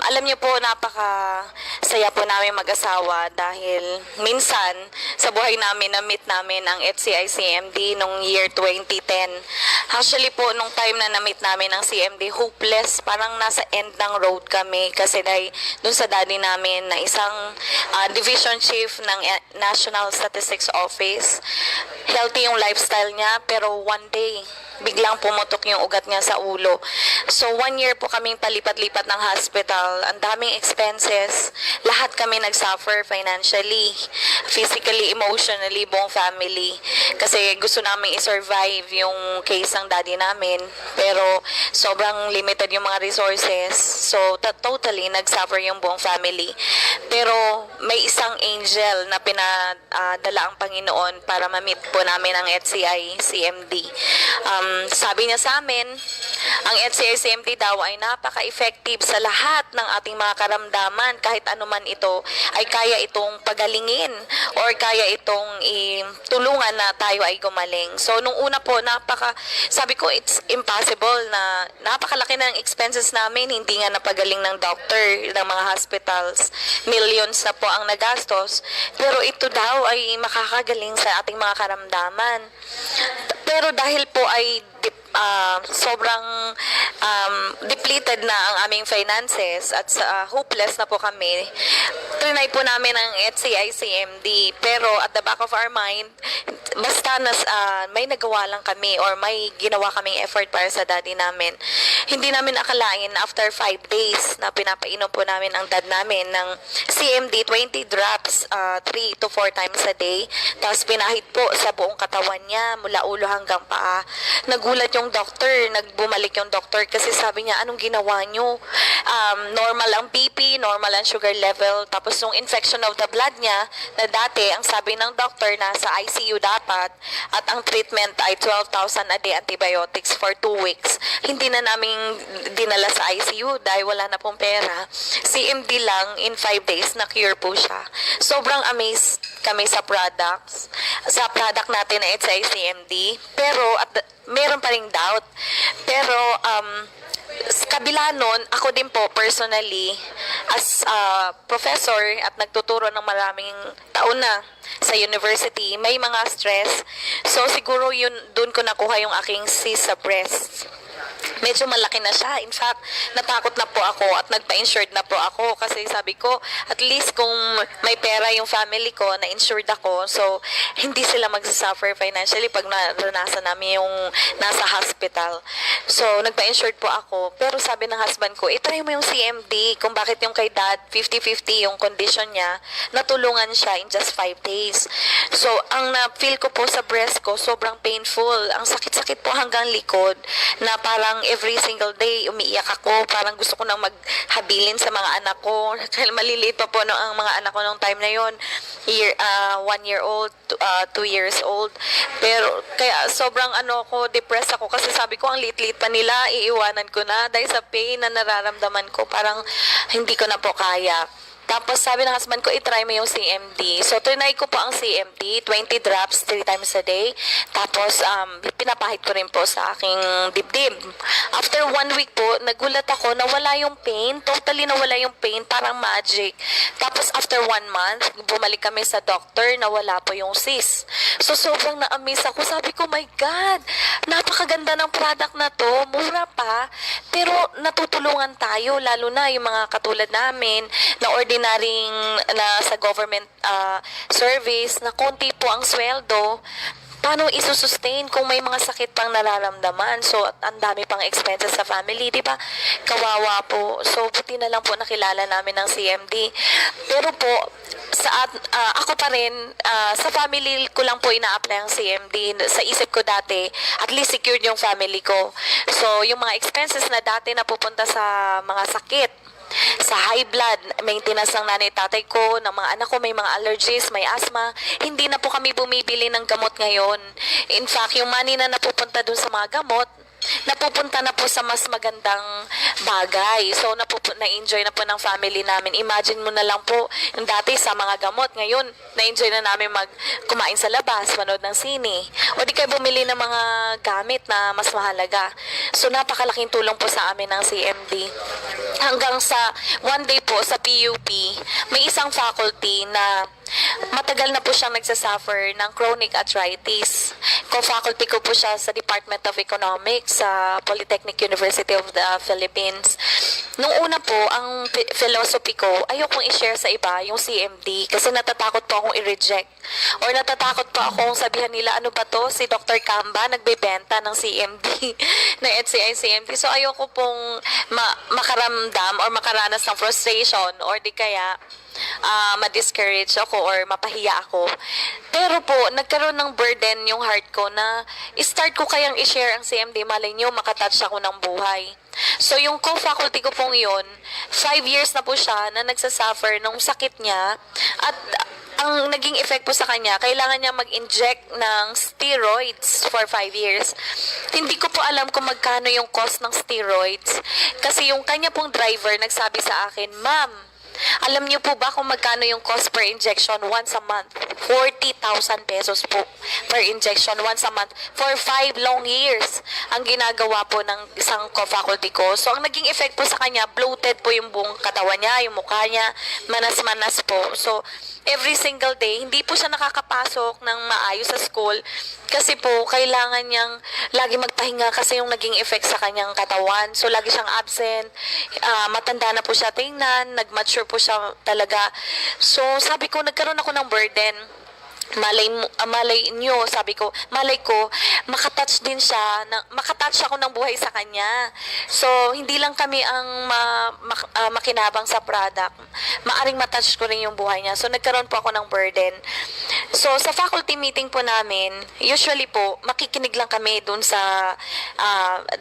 Alam niyo po, napaka-saya po namin mag-asawa dahil minsan sa buhay namin na-meet namin ang HCI CMD nung year 2010. Actually po, nung time na na-meet namin ang CMD, hopeless, parang nasa end ng road kami kasi dahil dun sa daddy namin na isang division chief ng National Statistics Office. Healthy yung lifestyle niya, pero one day, biglang pumutok yung ugat niya sa ulo. So, 1 year po kaming palipat-lipat ng hospital. Ang daming expenses. Lahat kami nag-suffer financially, physically, emotionally, buong family. Kasi gusto namin i-survive yung case ng daddy namin. Pero, sobrang limited yung mga resources. So, totally, nag-suffer yung buong family. Pero, may isang angel na pinadala ang Panginoon para ma-meet po namin ang HCI CMD. Sabi niya sa amin, ang HCI CMD daw ay napaka-effective sa lahat ng ating mga karamdaman. Kahit anuman ito, ay kaya itong pagalingin or kaya itong tulungan na tayo ay gumaling. So, nung una po, sabi ko, it's impossible na napakalaki na ng expenses namin, hindi nga napagaling ng doctor, ng mga hospitals. Millions na po ang nagastos. Pero ito daw ay makakagaling sa ating mga karamdaman. Pero dahil po ay sobrang depleted na ang aming finances at hopeless na po kami, trinay po namin ang HCI CMD. Pero at the back of our mind, basta may nagawa lang kami or may ginawa kaming effort para sa daddy namin. Hindi namin akalain after 5 days na pinapainom po namin ang dad namin ng CMD 20 drops 3 to 4 times a day. Tapos pinahid po sa buong katawan niya mula ulo hanggang paa. Nagulat yung doctor, nagbumalik yung doctor kasi sabi niya, anong ginawa niyo? Normal ang BP, normal ang sugar level. Tapos yung infection of the blood niya na dati, ang sabi ng doctor nasa ICU dapat at ang treatment ay 12,000 a day antibiotics for 2 weeks. Hindi na namin dinala sa ICU dahil wala na pong pera. CMD lang in 5 days na cure po siya. Sobrang amazed kami sa products, sa product natin na HCI CMD. Pero meron pa ring doubt. Pero sa kabila nun, ako din po personally as professor at nagtuturo ng maraming taon na sa university, may mga stress. So siguro yun, dun ko nakuha yung aking cyst sa breast. Medyo malaki na siya. In fact, natakot na po ako at nagpa-insured na po ako kasi sabi ko, at least kung may pera yung family ko, na-insured ako, so hindi sila magsasuffer financially pag naranasan namin yung nasa hospital. So, nagpa-insured po ako. Pero sabi ng husband ko, try mo yung CMD, kung bakit yung kay dad, 50-50 yung condition niya, natulungan siya in just 5 days. So, ang na-feel ko po sa breast ko, sobrang painful. Ang sakit-sakit po hanggang likod, na parang every single day umiiyak ako, parang gusto ko nang maghabilin sa mga anak ko dahil maliliit pa po ang mga anak ko nung time na yon, 1 year old, 2 years old. Pero kaya sobrang depressed ako kasi sabi ko ang liit-liit pa nila, iiwanan ko na dahil sa pain na nararamdaman ko, parang hindi ko na po kaya. Tapos sabi ng husband ko, itry mo yung CMD. So, trinay ko po ang CMD, 20 drops 3 times a day. Tapos, pinapahid ko rin po sa aking dibdib. After 1 week po, nagulat ako, nawala yung pain. Totally nawala yung pain, parang magic. Tapos, after 1 month, bumalik kami sa doctor, nawala po yung cyst. So, sobrang na-amaze ako. Sabi ko, my God, napakaganda ng product na to. Mura pa. Pero, natutulungan tayo, lalo na yung mga katulad namin, na na sa government service, na konti po ang sweldo. Paano isusustain kung may mga sakit pang nararamdaman? So, ang dami pang expenses sa family, di ba? Kawawa po. So, buti na lang po nakilala namin ng CMD. Pero po, ako pa rin, sa family ko lang po ina-apply ang CMD. Sa isip ko dati, at least secured yung family ko. So, yung mga expenses na dati na pupunta sa mga sakit, sa high blood, maintenance ng nanay tatay ko, ng mga anak ko, may mga allergies, may asthma, hindi na po kami bumibili ng gamot ngayon. In fact, yung money na napupunta dun sa mga gamot, napupunta na po sa mas magandang bagay. So, na-enjoy na po ng family namin. Imagine mo na lang po, yung dati sa mga gamot, ngayon, na-enjoy na namin kumain sa labas, manood ng sine. O di kayo bumili ng mga gamit na mas mahalaga. So, napakalaking tulong po sa amin ng CMD. Hanggang sa one day po sa PUP, may isang faculty na matagal na po siyang nagsasuffer ng chronic arthritis. Co-faculty ko po siya sa Department of Economics sa Polytechnic University of the Philippines. Nung una po, ang philosophy ko, ayokong i-share sa iba yung CMD kasi natatakot po akong i-reject. Or natatakot po akong sabihan nila, ano ba to? Si Dr. Kamba nagbebenta ng CMD, ng HCI CMD. So ayoko pong makaramdam or makaranas ng frustration or di kaya ma-discourage ako or mapahiya ako. Pero po, nagkaroon ng burden yung heart ko na start ko kayang i-share ang CMD. Malay nyo, makatouch ako ng buhay. So, yung co-faculty ko pong yun, 5 years na po siya na nagsasuffer ng sakit niya at ang naging effect po sa kanya, kailangan niya mag-inject ng steroids for 5 years. Hindi ko po alam kung magkano yung cost ng steroids kasi yung kanya pong driver nagsabi sa akin, Ma'am, Alam niyo po ba kung magkano yung cost per injection once a month? 40,000 pesos po per injection once a month for 5 long years ang ginagawa po ng isang co-faculty ko. So, ang naging effect po sa kanya, bloated po yung buong katawan niya, yung mukha niya, manas-manas po. So, every single day, hindi po siya nakakapasok ng maayos sa school kasi po, kailangan niyang lagi magpahinga kasi yung naging effect sa kanyang katawan. So, lagi siyang absent, matanda na po siya tingnan, nag-mature po siya talaga. So, sabi ko, nagkaroon ako ng burden. Malay nyo, sabi ko, malay ko, makatouch din siya, makatouch ako ng buhay sa kanya. So, hindi lang kami ang makinabang sa product, maaring matouch ko rin yung buhay niya. So, nagkaroon po ako ng burden. So, sa faculty meeting po namin, usually po, makikinig lang kami dun sa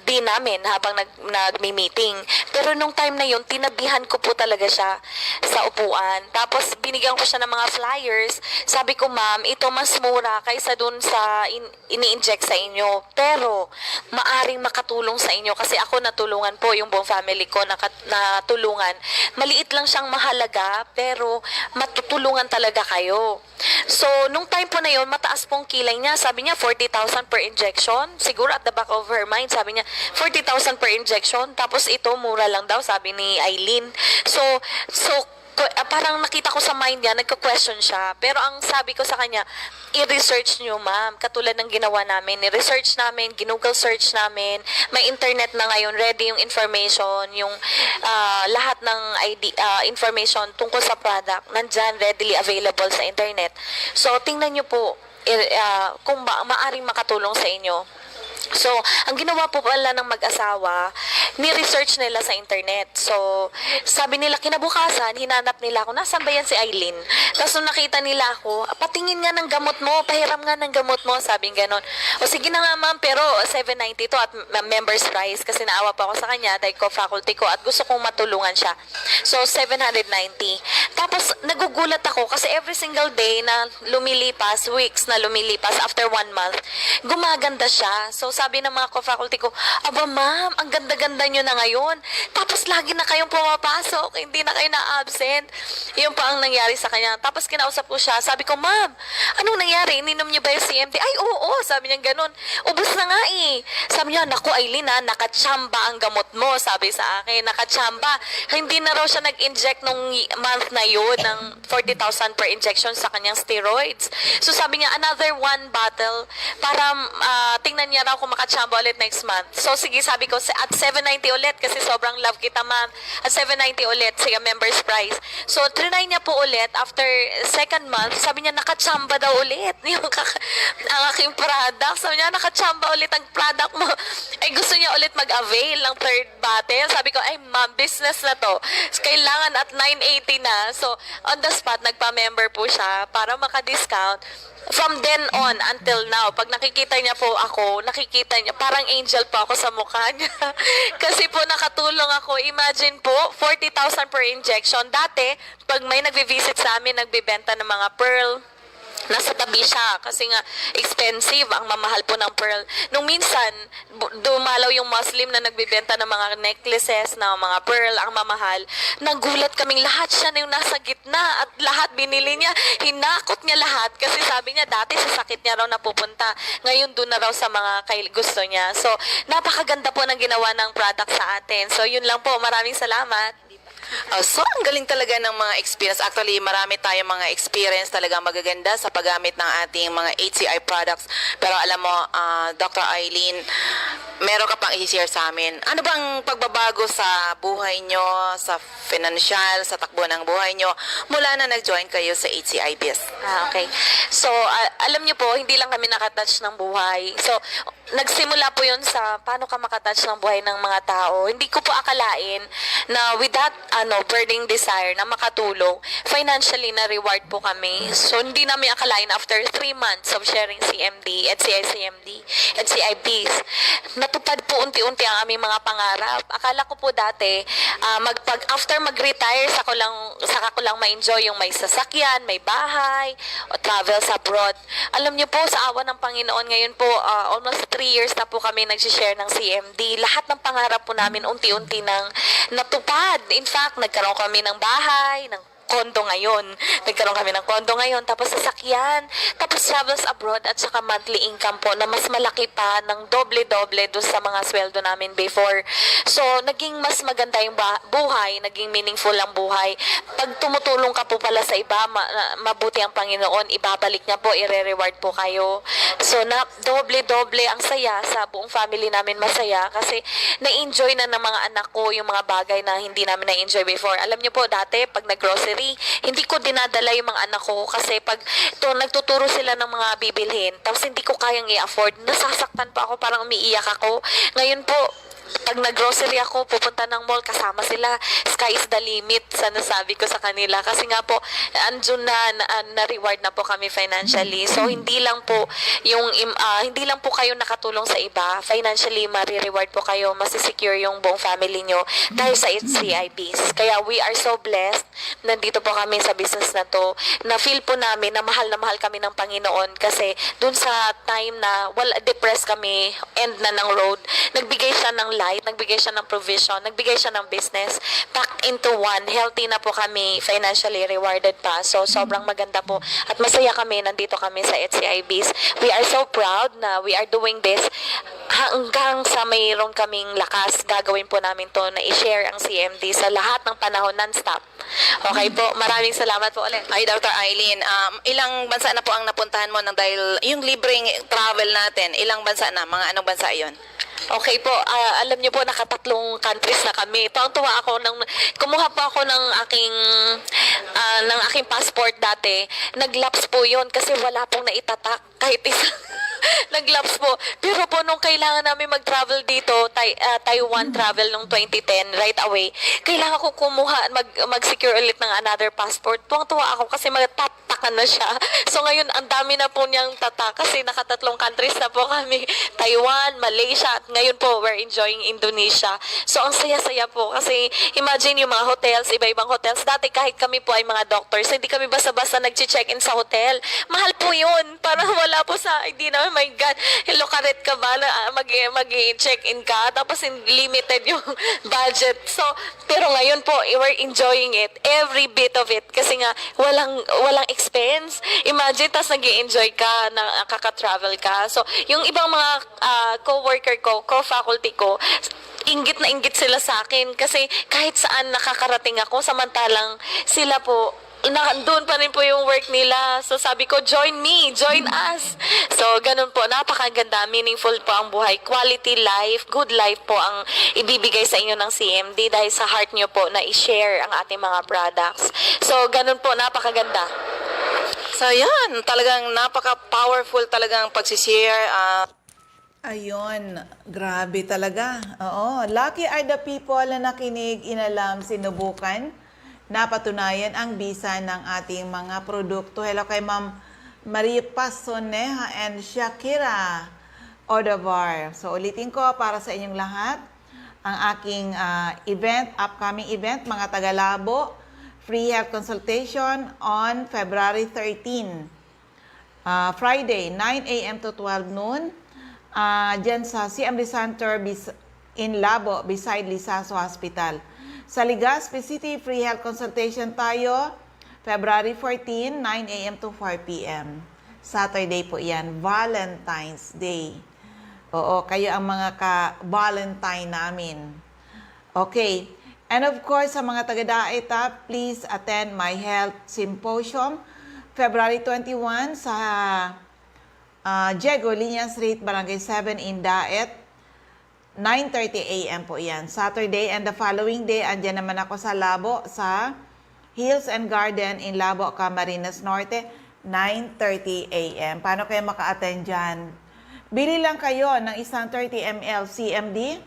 dean namin habang nagmi-meeting. Pero nung time na yun, tinabihan ko po talaga siya sa upuan. Tapos, binigyan ko siya ng mga flyers. Sabi ko, ma'am, ito mas mura kaysa dun sa ini-inject sa inyo. Pero, maaring makatulong sa inyo kasi ako natulungan po, yung buong family ko natulungan. Maliit lang siyang mahalaga, pero matutulungan talaga kayo. So, nung time po na yun, mataas pong kilay niya. Sabi niya, 40,000 per injection. Siguro at the back of her mind, sabi niya, 40,000 per injection. Tapos ito, mura lang daw, sabi ni Eileen. So, parang nakita ko sa mind niya, nagka-question siya. Pero ang sabi ko sa kanya, i-research niyo, ma'am. Katulad ng ginawa namin. I-research namin, ginoogle search namin. May internet na ngayon, ready yung information, yung lahat ng information tungkol sa product, nandyan, readily available sa internet. So, tingnan niyo po kung maaring makatulong sa inyo. So, ang ginawa po pala ng mag-asawa, ni-research nila sa internet. So, sabi nila, kinabukasan, hinanap nila ako, nasaan ba yan si Eileen? Tapos nung nakita nila ako, patingin nga ng gamot mo, pahiram nga ng gamot mo, sabi ganon. O sige na nga ma'am, pero 790 to at member's price kasi naawa pa ako sa kanya, dahil ko-faculty ko at gusto kong matulungan siya. So, 790. Tapos, nagugulat ako kasi every single day na lumilipas, weeks na lumilipas, after 1 month, gumaganda siya. So, sabi ng mga ko-faculty ko, aba ma'am, ang ganda-ganda nyo na ngayon. Tapos lagi na kayong pumapasok, hindi na kayo na-absent. Yun pa ang nangyari sa kanya. Tapos kinausap ko siya, sabi ko, ma'am, anong nangyari? Ininom niyo ba yung CMD? Ay, oo, sabi niya ganun. Ubus na nga eh. Sabi niya, naku Eileen nakachamba ang gamot mo, sabi sa akin, nakachamba. Hindi na raw siya nag-inject nung month na yun ng 40,000 per injection sa kanyang steroids. So sabi niya, another 1 bottle para tingnan niya raw kung makachamba ulit next month. So, sige, sabi ko, at 790 ulit kasi sobrang love kita, ma'am. At 790 ulit, sige, member's price. So, trinay niya po ulit after 2nd month. Sabi niya, nakachamba daw ulit ang aking product. Sabi niya, nakachamba ulit ang product mo. Ay, gusto niya ulit mag-avail ng 3rd bottle. Sabi ko, ay, ma'am, business na to. Kailangan at 980 na. So, on the spot, nagpa-member po siya para maka-discount. From then on until now, pag nakikita niya po ako, nakikita niya, parang angel pa ako sa mukha niya. Kasi po nakatulong ako. Imagine po, 40,000 per injection. Dati, pag may nagvi-visit sa amin, nagbibenta ng mga pearl, nasa tabi siya kasi nga expensive, ang mamahal po ng pearl. Nung minsan, dumalaw yung Muslim na nagbibenta ng mga necklaces na mga pearl, ang mamahal. Nagulat kaming lahat, siya na yung nasa gitna at lahat binili niya. Hinakot niya lahat kasi sabi niya dati sa sakit niya raw napupunta. Ngayon doon na raw sa mga gusto niya. So, napakaganda po ng ginawa ng product sa atin. So, yun lang po. Maraming salamat. So, ang galing talaga ng mga experience. Actually, marami tayong mga experience talaga magaganda sa paggamit ng ating mga HCI products. Pero alam mo, Dr. Eileen, meron ka pang i-share sa amin. Ano bang pagbabago sa buhay nyo, sa financial, sa takbo ng buhay nyo, mula na nag-join kayo sa HCI Biz? Okay. So, alam niyo po, hindi lang kami nakatouch ng buhay. So, nagsimula po yun sa paano ka makatouch ng buhay ng mga tao. Hindi ko po akalain na with that burning desire na makatulong, financially na reward po kami. So, hindi namin akalain after 3 months of sharing CMD, NCI-CMD, NCI-Biz, natupad po unti-unti ang aming mga pangarap. Akala ko po dati, after mag-retire, saka ko lang ma-enjoy yung may sasakyan, may bahay, o travel sa abroad. Alam niyo po, sa awa ng Panginoon, ngayon po, almost 3 years na po kami nag-share ng CMD. Lahat ng pangarap po namin unti-unti nang natupad. In fact, nagkaroon kami ng bahay, ng kondo ngayon. Nagkaroon kami ng kondo ngayon, tapos sasakyan, tapos travels abroad at saka monthly income po na mas malaki pa ng doble-doble doon sa mga sweldo namin before. So, naging mas maganda yung buhay, naging meaningful ang buhay. Pag tumutulong ka po pala sa iba, mabuti ang Panginoon, ibabalik niya po, i-reward po kayo. So, na doble-doble ang saya sa buong family namin, masaya kasi na-enjoy na ng mga anak ko yung mga bagay na hindi namin na-enjoy before. Alam niyo po, dati pag nag-grocery, hindi ko dinadala yung mga anak ko kasi pag nagtuturo sila ng mga bibilhin, tapos hindi ko kayang i-afford, nasasaktan pa ako, parang umiiyak ako. Ngayon po, pag nag-grocery ako, pupunta ng mall, kasama sila. Sky is the limit, sana sabi ko sa kanila. Kasi nga po, andun na-reward na po kami financially. So, hindi lang po kayo nakatulong sa iba. Financially, mari-reward po kayo, masisecure yung buong family nyo dahil sa HCIBs. Kaya we are so blessed. Nandito po kami sa business na to. Na-feel po namin na mahal kami ng Panginoon kasi dun sa time na depressed kami, end na ng road, nagbigay siya ng light, nagbigay siya ng provision, nagbigay siya ng business, packed into one. Healthy na po kami, financially rewarded pa. So, sobrang maganda po. At masaya kami, nandito kami sa HCIBs. We are so proud na we are doing this. Hanggang sa mayroon kaming lakas, gagawin po namin to na i-share ang CMD sa lahat ng panahon, non-stop. Okay po, maraming salamat po ulit. Ay, Dr. Eileen, ilang bansa na po ang napuntahan mo dahil yung libreng travel natin, ilang bansa na? Mga anong bansa yon? Okay po, alam niyo po, nakatatlong countries na kami. Tuwang-tuwa ako kumuha po ako ng aking passport dati. Naglaps po yon kasi wala pong naitatak kahit isa. Naglaps po. Pero po nung kailangan namin mag-travel dito, Taiwan travel nung 2010, right away, kailangan ko kumuha, mag-secure ulit ng another passport. Tuwang-tuwa ako kasi magtatakan na siya. So ngayon, ang dami na po niyang tatak kasi nakatatlong countries na po kami. Taiwan, Malaysia, at ngayon po, we're enjoying Indonesia. So ang saya-saya po kasi imagine yung mga hotels, iba-ibang hotels. Dati kahit kami po ay mga doctors, hindi kami basta-basta nag-check-in sa hotel. Mahal po yun. Parang wala po sa, hindi na, my God, hello, karet ka ba na mag-check-in ka? Tapos limited yung budget. So, pero ngayon po, we're enjoying it. Every bit of it. Kasi nga, walang expense. Imagine, tas nag-enjoy ka, nakaka-travel ka. So, yung ibang mga co-worker ko, co-faculty ko, inggit na inggit sila sa akin. Kasi kahit saan nakakarating ako, samantalang sila po, doon pa rin po yung work nila. So sabi ko, join me, join us. So ganun po, napakaganda, meaningful po ang buhay. Quality life, good life po ang ibibigay sa inyo ng CMD dahil sa heart nyo po na i-share ang ating mga products. So ganun po, napakaganda. So yan, talagang napaka-powerful talagang pagsishare. Ayun, grabe talaga. Oo, lucky are the people na nakinig, inalam, sinubukan, napatunayan ang bisa ng ating mga produkto. Hello kay Ma'am Maria Pasoneja and Shakira Odavar. So ulitin ko para sa inyong lahat ang aking upcoming event, mga taga-Labo, free health consultation on February 13. Friday, 9 a.m. to 12 noon. Diyan sa CMD Center in Labo, beside Lisaso Hospital. Sa Legazpi City, free health consultation tayo, February 14, 9 a.m. to 4 p.m. Saturday po yan, Valentine's Day. Oo, kayo ang mga ka-Valentine namin. Okay. And of course, sa mga taga-Daeta, please attend my health symposium, February 21 sa Diego Linya Street, Barangay 7 in Daet. 9:30 a.m. po yan. Saturday and the following day, andyan naman ako sa Labo, sa Hills and Garden in Labo, Camarines Norte, 9:30 a.m. Paano kayo maka-attend dyan? Bili lang kayo ng isang 30 ml CMD,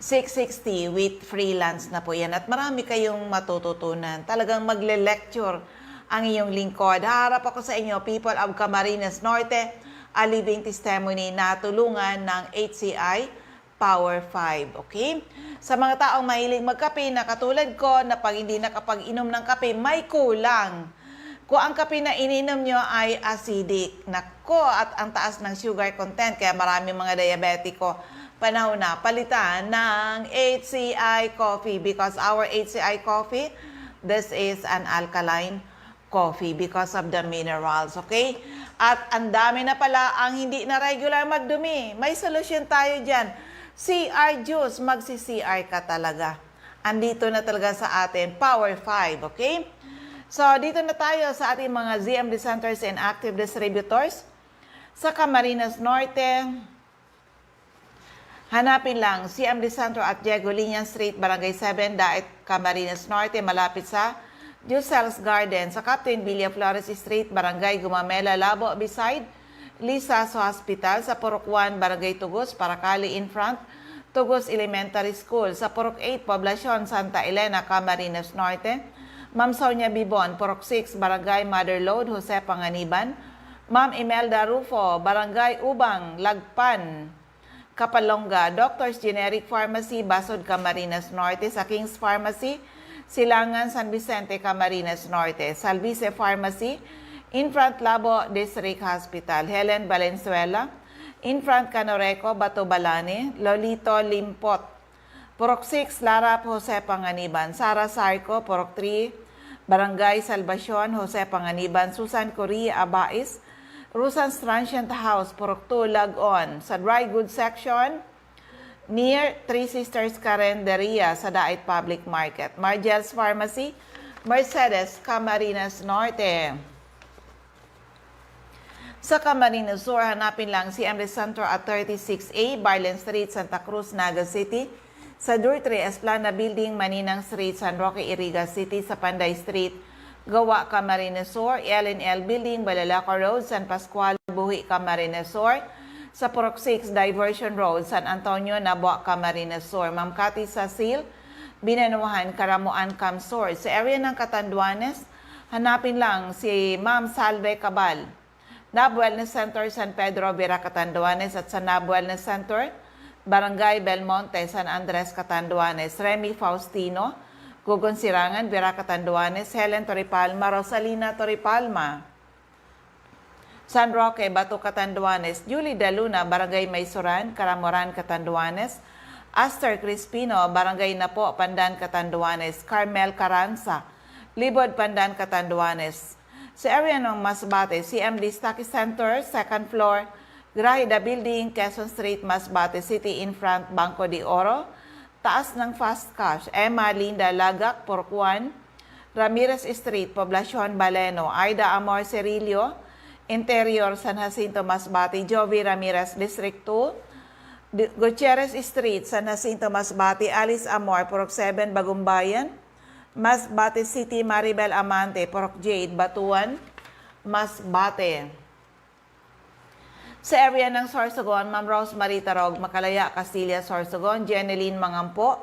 660 with freelance na po yan. At marami kayong matututunan. Talagang magle-lecture ang iyong lingkod. Harap ako sa inyo, people of Camarines Norte, a living testimony na tulungan ng HCI Power 5. Okay? Sa mga taong mahilig magkape na katulad ko, na pag hindi nakapag-inom ng kape, may kulang. Kung ang kape na ininom nyo ay acidic, nako, at ang taas ng sugar content, kaya maraming mga diabetiko, panahon na palitan ng HCI coffee because our HCI coffee, this is an alkaline coffee because of the minerals, okay? At ang dami na pala ang hindi na regular magdumi. May solusyon tayo dyan. CR juice, magsi-CR ka talaga. Andito na talaga sa atin, Power 5, okay? So, dito na tayo sa ating mga ZMD centers and active distributors. Sa Camarines Norte, hanapin lang CMD Center at Diego Liñan Street, Barangay 7, Daet, Camarines Norte, malapit sa Ducel's Garden. Sa Captain Villa Flores Street, Barangay Gumamela, Labo, beside Lisa's Hospital. Sa Purok 1, Barangay Tugos, Paracali in front, Tugos Elementary School. Sa Purok 8, Poblacion Santa Elena, Camarines Norte. Ma'am Sonia Bibon, Purok 6, Barangay Mother Lode, Jose Panganiban. Ma'am Imelda Rufo, Barangay Ubang, Lagpan, Kapalonga. Doctors Generic Pharmacy, Basod, Camarines Norte. Sa King's Pharmacy, Silangan, San Vicente, Camarines Norte. Salvice Pharmacy, Infront Labo District Hospital. Helen Valenzuela, Infront Canoreco, Batobalani. Lolito Limpot, Purok 6, Larap, Jose Panganiban. Sara Sarco, Purok 3, Barangay Salvacion, Jose Panganiban. Susan Correa Abais, Rusan's Transient House, Purok 2, Lagon. Sa Dry Goods Section, near Three Sisters Carenderia sa Daet Public Market. Margel's Pharmacy, Mercedes, Camarines Norte. Sa Camarines Sur, hanapin lang si MD Center at 36A, Barlen Street, Santa Cruz, Naga City. Sa Durtre, Esplana Building, Maninang Street, San Roque, Iriga City. Sa Panday Street, Gawa, Camarines Sur. L&L Building, Balalaca Road, San Pascual, Buhi, Camarines Sur. Sa Purok 6, Diversion Road, San Antonio, Nabua, Camarines Sur. Ma'am Cathy Sasil, Binanuhan, Karamuan, Camsur. Sa area ng Catanduanes, hanapin lang si Ma'am Salve Cabal. NAB Wellness Center, San Pedro, Vera, Catanduanes. At sa NAB Wellness Center, Barangay Belmonte, San Andres, Catanduanes. Remy Faustino, Gugon Sirangan, Vera, Catanduanes. Helen Toripalma, Rosalina Toripalma, San Roque, Bato, Catanduanes. Julie Daluna, Barangay Maysuran, Caramoran, Catanduanes. Aster Crispino, Barangay Napo, Pandan, Catanduanes. Carmel Caranza, Libod, Pandan, Catanduanes. Sa area ng Masbate, CMD Stocky Center, 2nd floor, Grahida Building, Quezon Street, Masbate City, in front, Banco de Oro. Taas ng Fast Cash, Emma Linda Lagak, Purok 1, Ramirez Street, Poblacion, Baleno. Aida Amor Cerillo, Interior, San Jacinto, Masbate. Jovi Ramirez, District 2, Gutierrez Street, San Jacinto, Masbate. Alice Amor, Purok 7, Bagumbayan, Masbate City. Maribel Amante, Purok Jade, Batuan, Masbate. Sa area ng Sorsogon, Ma'am Rosemary Tarog, Makalaya, Castilla, Sorsogon. Jeneline Mangampo,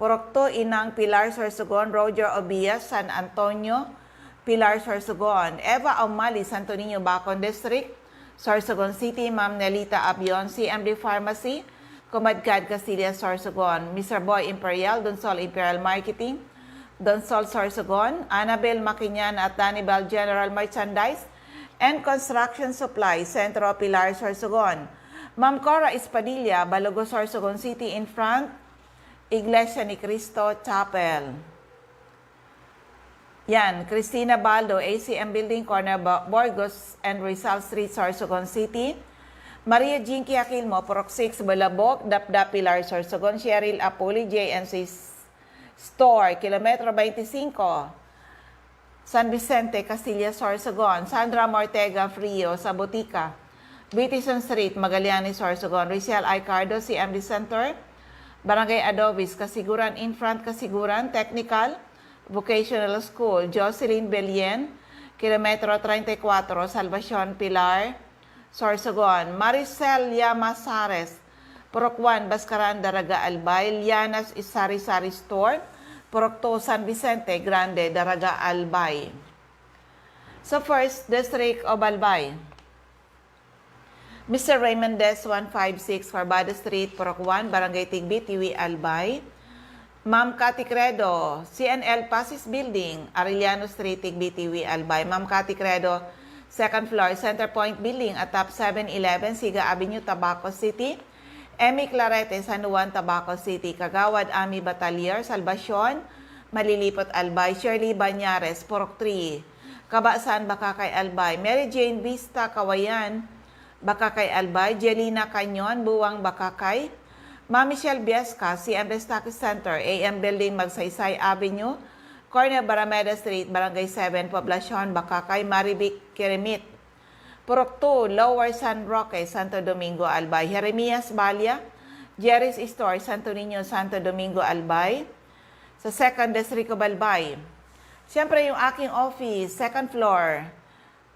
Purok 2, Inang Pilar, Sorsogon. Roger Obias, San Antonio, Pilar, Sorsogon. Eva Aumali, Santo Niño, Bacon District, Sorsogon City. Ma'am Nelita Abion, CMD Pharmacy, Comadcad, Castilla, Sorsogon. Mr. Boy Imperial, Donsol Imperial Marketing, Donsol, Sorsogon. Annabel Maquinyan at Danibal General Merchandise and Construction Supply, Centro Pilar, Sorsogon. Ma'am Cora Espadilla, Balogo, Sorsogon City, in front, Iglesia ni Cristo Chapel. Yan, Cristina Baldo, ACM Building, corner Borgos and Rizal Street, Sorsogon City. Maria Jinky Aquilmo, Purok 6, Balabok, Dapdap, Pilar, Sorsogon. Cheryl Apoli, JNC Store, Kilometro 25, San Vicente, Castilla, Sorsogon. Sandra Mortega Frio, sa Botica, Bitison Street, Magallanes, Sorsogon. Rizal Icardo, CMD Center, Barangay Adobis, Kasiguran, in front, Kasiguran Technical Vocational School. Jocelyn Belien, Kilometro 34, Salvacion, Pilar, Sorsogon. Maricel Llamazares, Purok 1, Bascaran, Daraga, Albay. Lianas Sari-Sari Store, Purok 2, San Vicente Grande, Daraga, Albay. Sa 1st District of Albay, Mr. Raymond Des, 156, Barbada Street, Purok 1, Barangay Tigbit, Iwi, Albay. Ma'am Cathy Credo, CNL Pasis Building, Arellano Street, BTW, Albay. Ma'am Cathy Credo, second floor, Center Point Building, atap 711, Siga Avenue, Tabaco City. Emmy Clarete, San Juan, Tabaco City. Kagawad Ami Batalier, Salvacion, Malilipot, Albay. Shirley Banyares, Purok 3, Kabasan, Bakakay, Albay. Mary Jane Vista, Kawayan, Bakakay, Albay. Jelina Canyon, Buwang, Bakakay. Ma'am Michelle Biesca, CM Destaque Center, AM Building, Magsaysay Avenue, corner Barameda Street, Barangay 7, Poblacion, Bakakay. Marivic Kiremit, Purok 2, Lower San Roque, Santo Domingo, Albay. Jeremias Balia, Jerry's Store, Santo Niño, Santo Domingo, Albay. Sa 2nd District of Albay. Siyempre yung aking office, 2nd floor,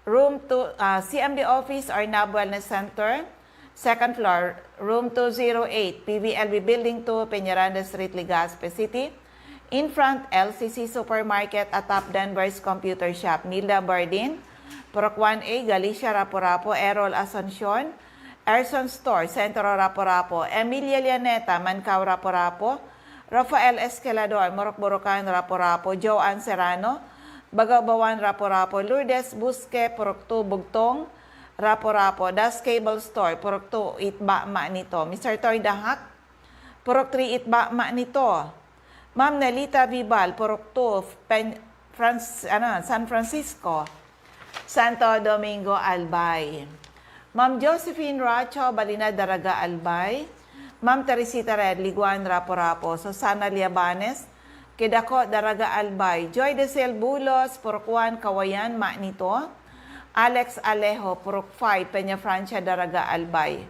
room 2, CMD office or NAB Wellness Center. 2nd floor, room 208, PVLB Building 2, Peñaranda Street, Legazpi City. In front, LCC Supermarket, atop Denver's Computer Shop. Nilda Bardin, Purok 1A, Galicia, Rapo-Rapo. Errol Asuncion, Erson Store, Centro, Rapo-Rapo. Emilia Lianeta, Mancao, Rapo-Rapo. Rafael Escalador, Morok-Borocan, Rapo-Rapo. Joanne Serrano, Bagabawan, Rapo-Rapo. Lourdes Busque, Purok 2, Bugtong, Rapo-Rapo. Das Cable Store, Purok 2, Itba-Ma nito. Mr. Toy Dahak, Purok 3, Itba-Ma nito. Ma'am Nelita Vibal, Purok 2, San Francisco, Santo Domingo, Albay. Ma'am Josephine Racho, Balinad, Daraga, Albay. Ma'am Teresita Red, Liguan, Rapo-Rapo. Susana Liabanes, Kidako, Daraga, Albay. Joy Desel Bulos, Purok 1, Kawayan, Manito. Alex Alejo, Purok 5, Peña Francia, Daraga, Albay.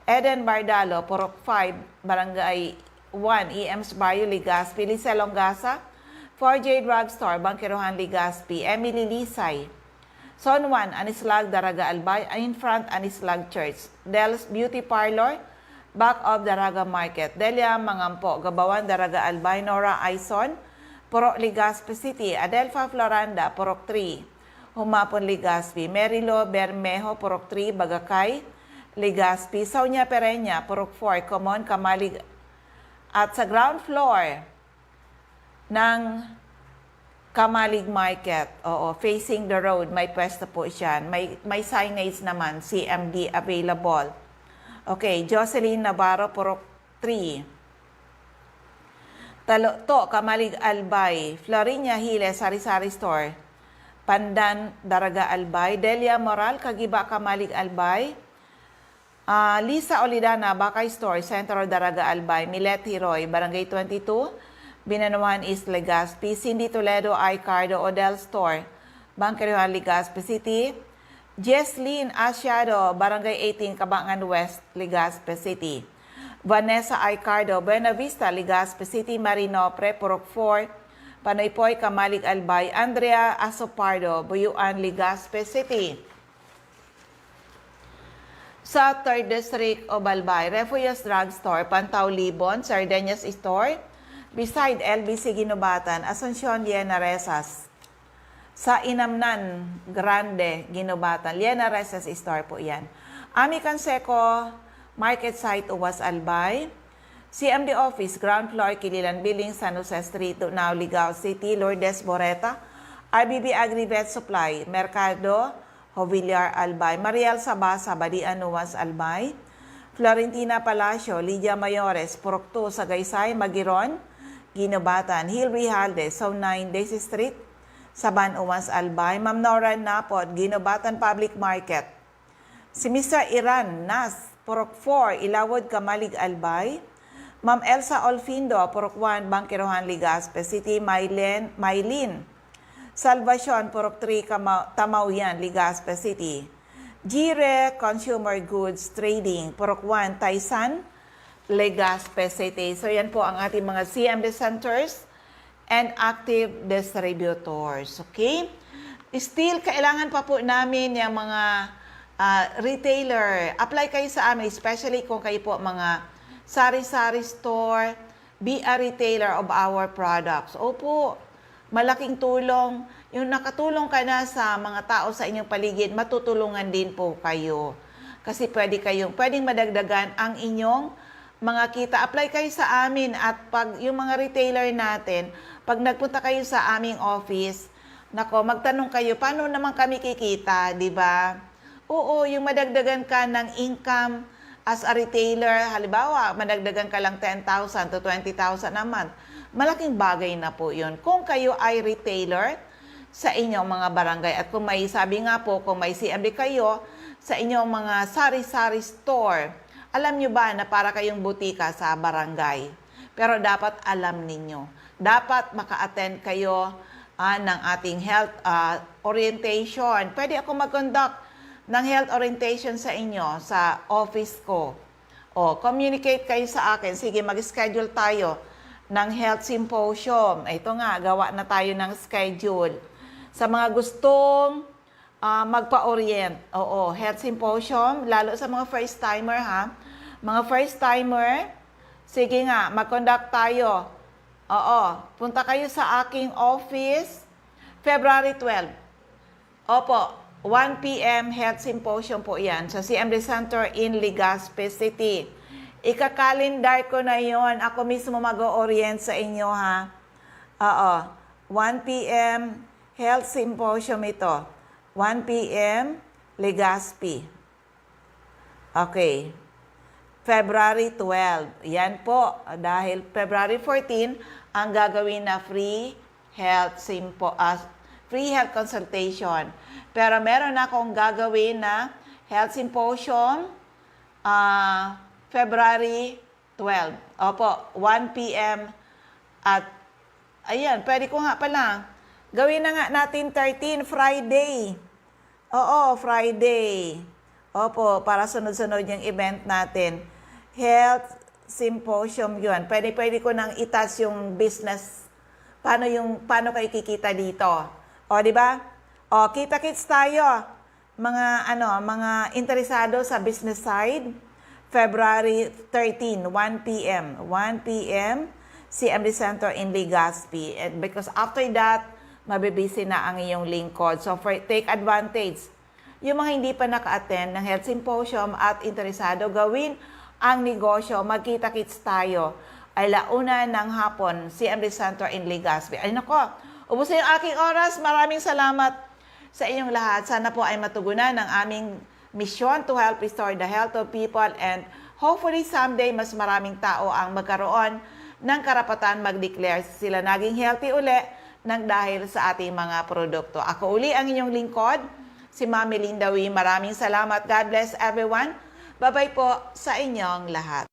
Eden Bardalo, Purok 5, Barangay 1, EM's Bayo, Legazpi. Liza Longasa, 4J Drugstore, Bangkirohan, Legazpi. Emily Lisay, Son 1, Anislag, Daraga, Albay. In front, Anislag Church. Del's Beauty Parlor, back of Daraga Market. Delia Mangampo, Gabawan, Daraga, Albay. Nora Aison, Purok, Legazpi City. Adelfa Floranda, Purok 3, Humapon, Legazpi. Merilo Bermejo, Purok 3, Bagakay, Legazpi. Sonia Pereña, Purok 4, Common, Kamalig. At sa ground floor ng Kamalig Market, facing the road, may pwesto po siya. May signage naman, CMD available. Okay, Jocelyn Navarro, Purok 3. Talokto, Kamalig, Albay. Florinia Hiles, Sari-Sari Store, Pandan, Daraga, Albay. Delia Moral, Kagiba, Kamalig, Albay. Lisa Olidana, Bakay Store, Centro, Daraga, Albay. Milet Hiroy, Barangay 22, Binanuan East, Legazpi. Cindy Toledo, Icardo, Odell Store, Bangkirohan, Legazpi City. Jesslyn Asiado, Barangay 18, Cabangan West, Legazpi City. Vanessa Icardo, Buena Vista, Legazpi City. Marinopre, Purok 4, Panoypoy, Kamalig, Albay. Andrea Asopardo, Buyuan, Legazpi City. Sa 3rd District of Albay, Refugios Drugstore, Pantaw, Libon. Sardeñas Store, beside LBC Ginubatan. Asuncion, Liena Resas. Sa Inamnan Grande, Ginubatan. Liena Resas Store po yan. Ami Canseco, Market Site, Uwas, Albay. CMD Office, ground floor, Kililan Building, San Jose Street, Now, Ligao City. Lourdes Boreta, RBB Agri-Vet Supply, Mercado, Hovillar, Albay. Mariel Sabasa, Badian, Uwas, Albay. Florentina Palacio, Lydia Mayores, Purok 2, Sagaysay, Magiron, Ginubatan. Hilary Halde, Zone 9, Daisy Street, Saban, Uwas, Albay. Ma'am Nora Napot, Ginubatan Public Market. Si Mr. Iran Nas, Purok 4, Ilawod, Kamalig, Albay. Ma'am Elsa Olfindo, Purok 1, Bangkirohan, Legazpi City. Maylin Salvacion, Purok 3, Tamauyan, Legazpi City. Gire Consumer Goods Trading, Purok 1, Taysan, Legazpi City. So yan po ang ating mga CMD centers and active distributors. Okay? Still, kailangan pa po namin yung mga retailer. Apply kayo sa amin, especially kung kayo po mga sari-sari store, be a retailer of our products. Opo, malaking tulong. Yung nakatulong ka na sa mga tao sa inyong paligid, matutulungan din po kayo. Kasi pwedeng madagdagan ang inyong mga kita, apply kayo sa amin at pag yung mga retailer natin, pag nagpunta kayo sa aming office, nako, magtanong kayo, paano naman kami kikita, di ba? Oo, yung madagdagan ka ng income as a retailer, halimbawa, madagdagan ka lang 10,000 to 20,000 a month. Malaking bagay na po yun. Kung kayo ay retailer sa inyong mga barangay at kung may, sabi nga po, kung may CMD kayo sa inyong mga sari-sari store, alam nyo ba na para kayong butika sa barangay? Pero dapat alam ninyo, dapat maka-attend kayo ng ating health orientation. Pwede ako mag-conduct ng health orientation sa inyo, sa office ko. O, communicate kayo sa akin. Sige, mag-schedule tayo ng health symposium. Ito nga, gawa na tayo ng schedule. Sa mga gustong magpa-orient. Oo, health symposium, lalo sa mga first-timer ha. Mga first-timer, sige nga, mag-conduct tayo. Oo, punta kayo sa aking office, February 12. Opo, 1 p.m. health symposium po yan sa CMD Center in Legazpi City. Ika-calendar ko na yon. Ako mismo mag-orient sa inyo ha. Oo, 1 p.m. health symposium ito. 1 p.m. Legazpi. Okay. February 12. Yan po. Dahil February 14, ang gagawin na free health consultation. Pero meron akong gagawin na health symposium February 12. Opo, 1 p.m. at ayan, pwede ko nga pala. Gawin na nga natin 13, Friday. Oo, Friday. Opo, para sunod-sunod yung event natin. Health symposium yun. Pwede ko nang itas yung business. Paano kayo kikita dito? O, di ba? O, kita-kits tayo. Mga interesado sa business side. February 13, 1 p.m. 1 p.m. CMD Center in Legazpi. And because after that, mabibisi na ang iyong lingkod. So, take advantage. Yung mga hindi pa naka-attend ng health symposium at interesado gawin ang negosyo, magkita-kits tayo. Ay launa ng hapon, CMD Center in Legazpi. Ay nako, ubos na yung aking oras. Maraming salamat sa inyong lahat. Sana po ay matugunan ang aming mission to help restore the health of people and hopefully someday mas maraming tao ang magkaroon ng karapatan mag-declare sila naging healthy uli nang dahil sa ating mga produkto. Ako uli ang inyong lingkod, si Mami Linda Wee. Maraming salamat. God bless everyone. Bye-bye po sa inyong lahat.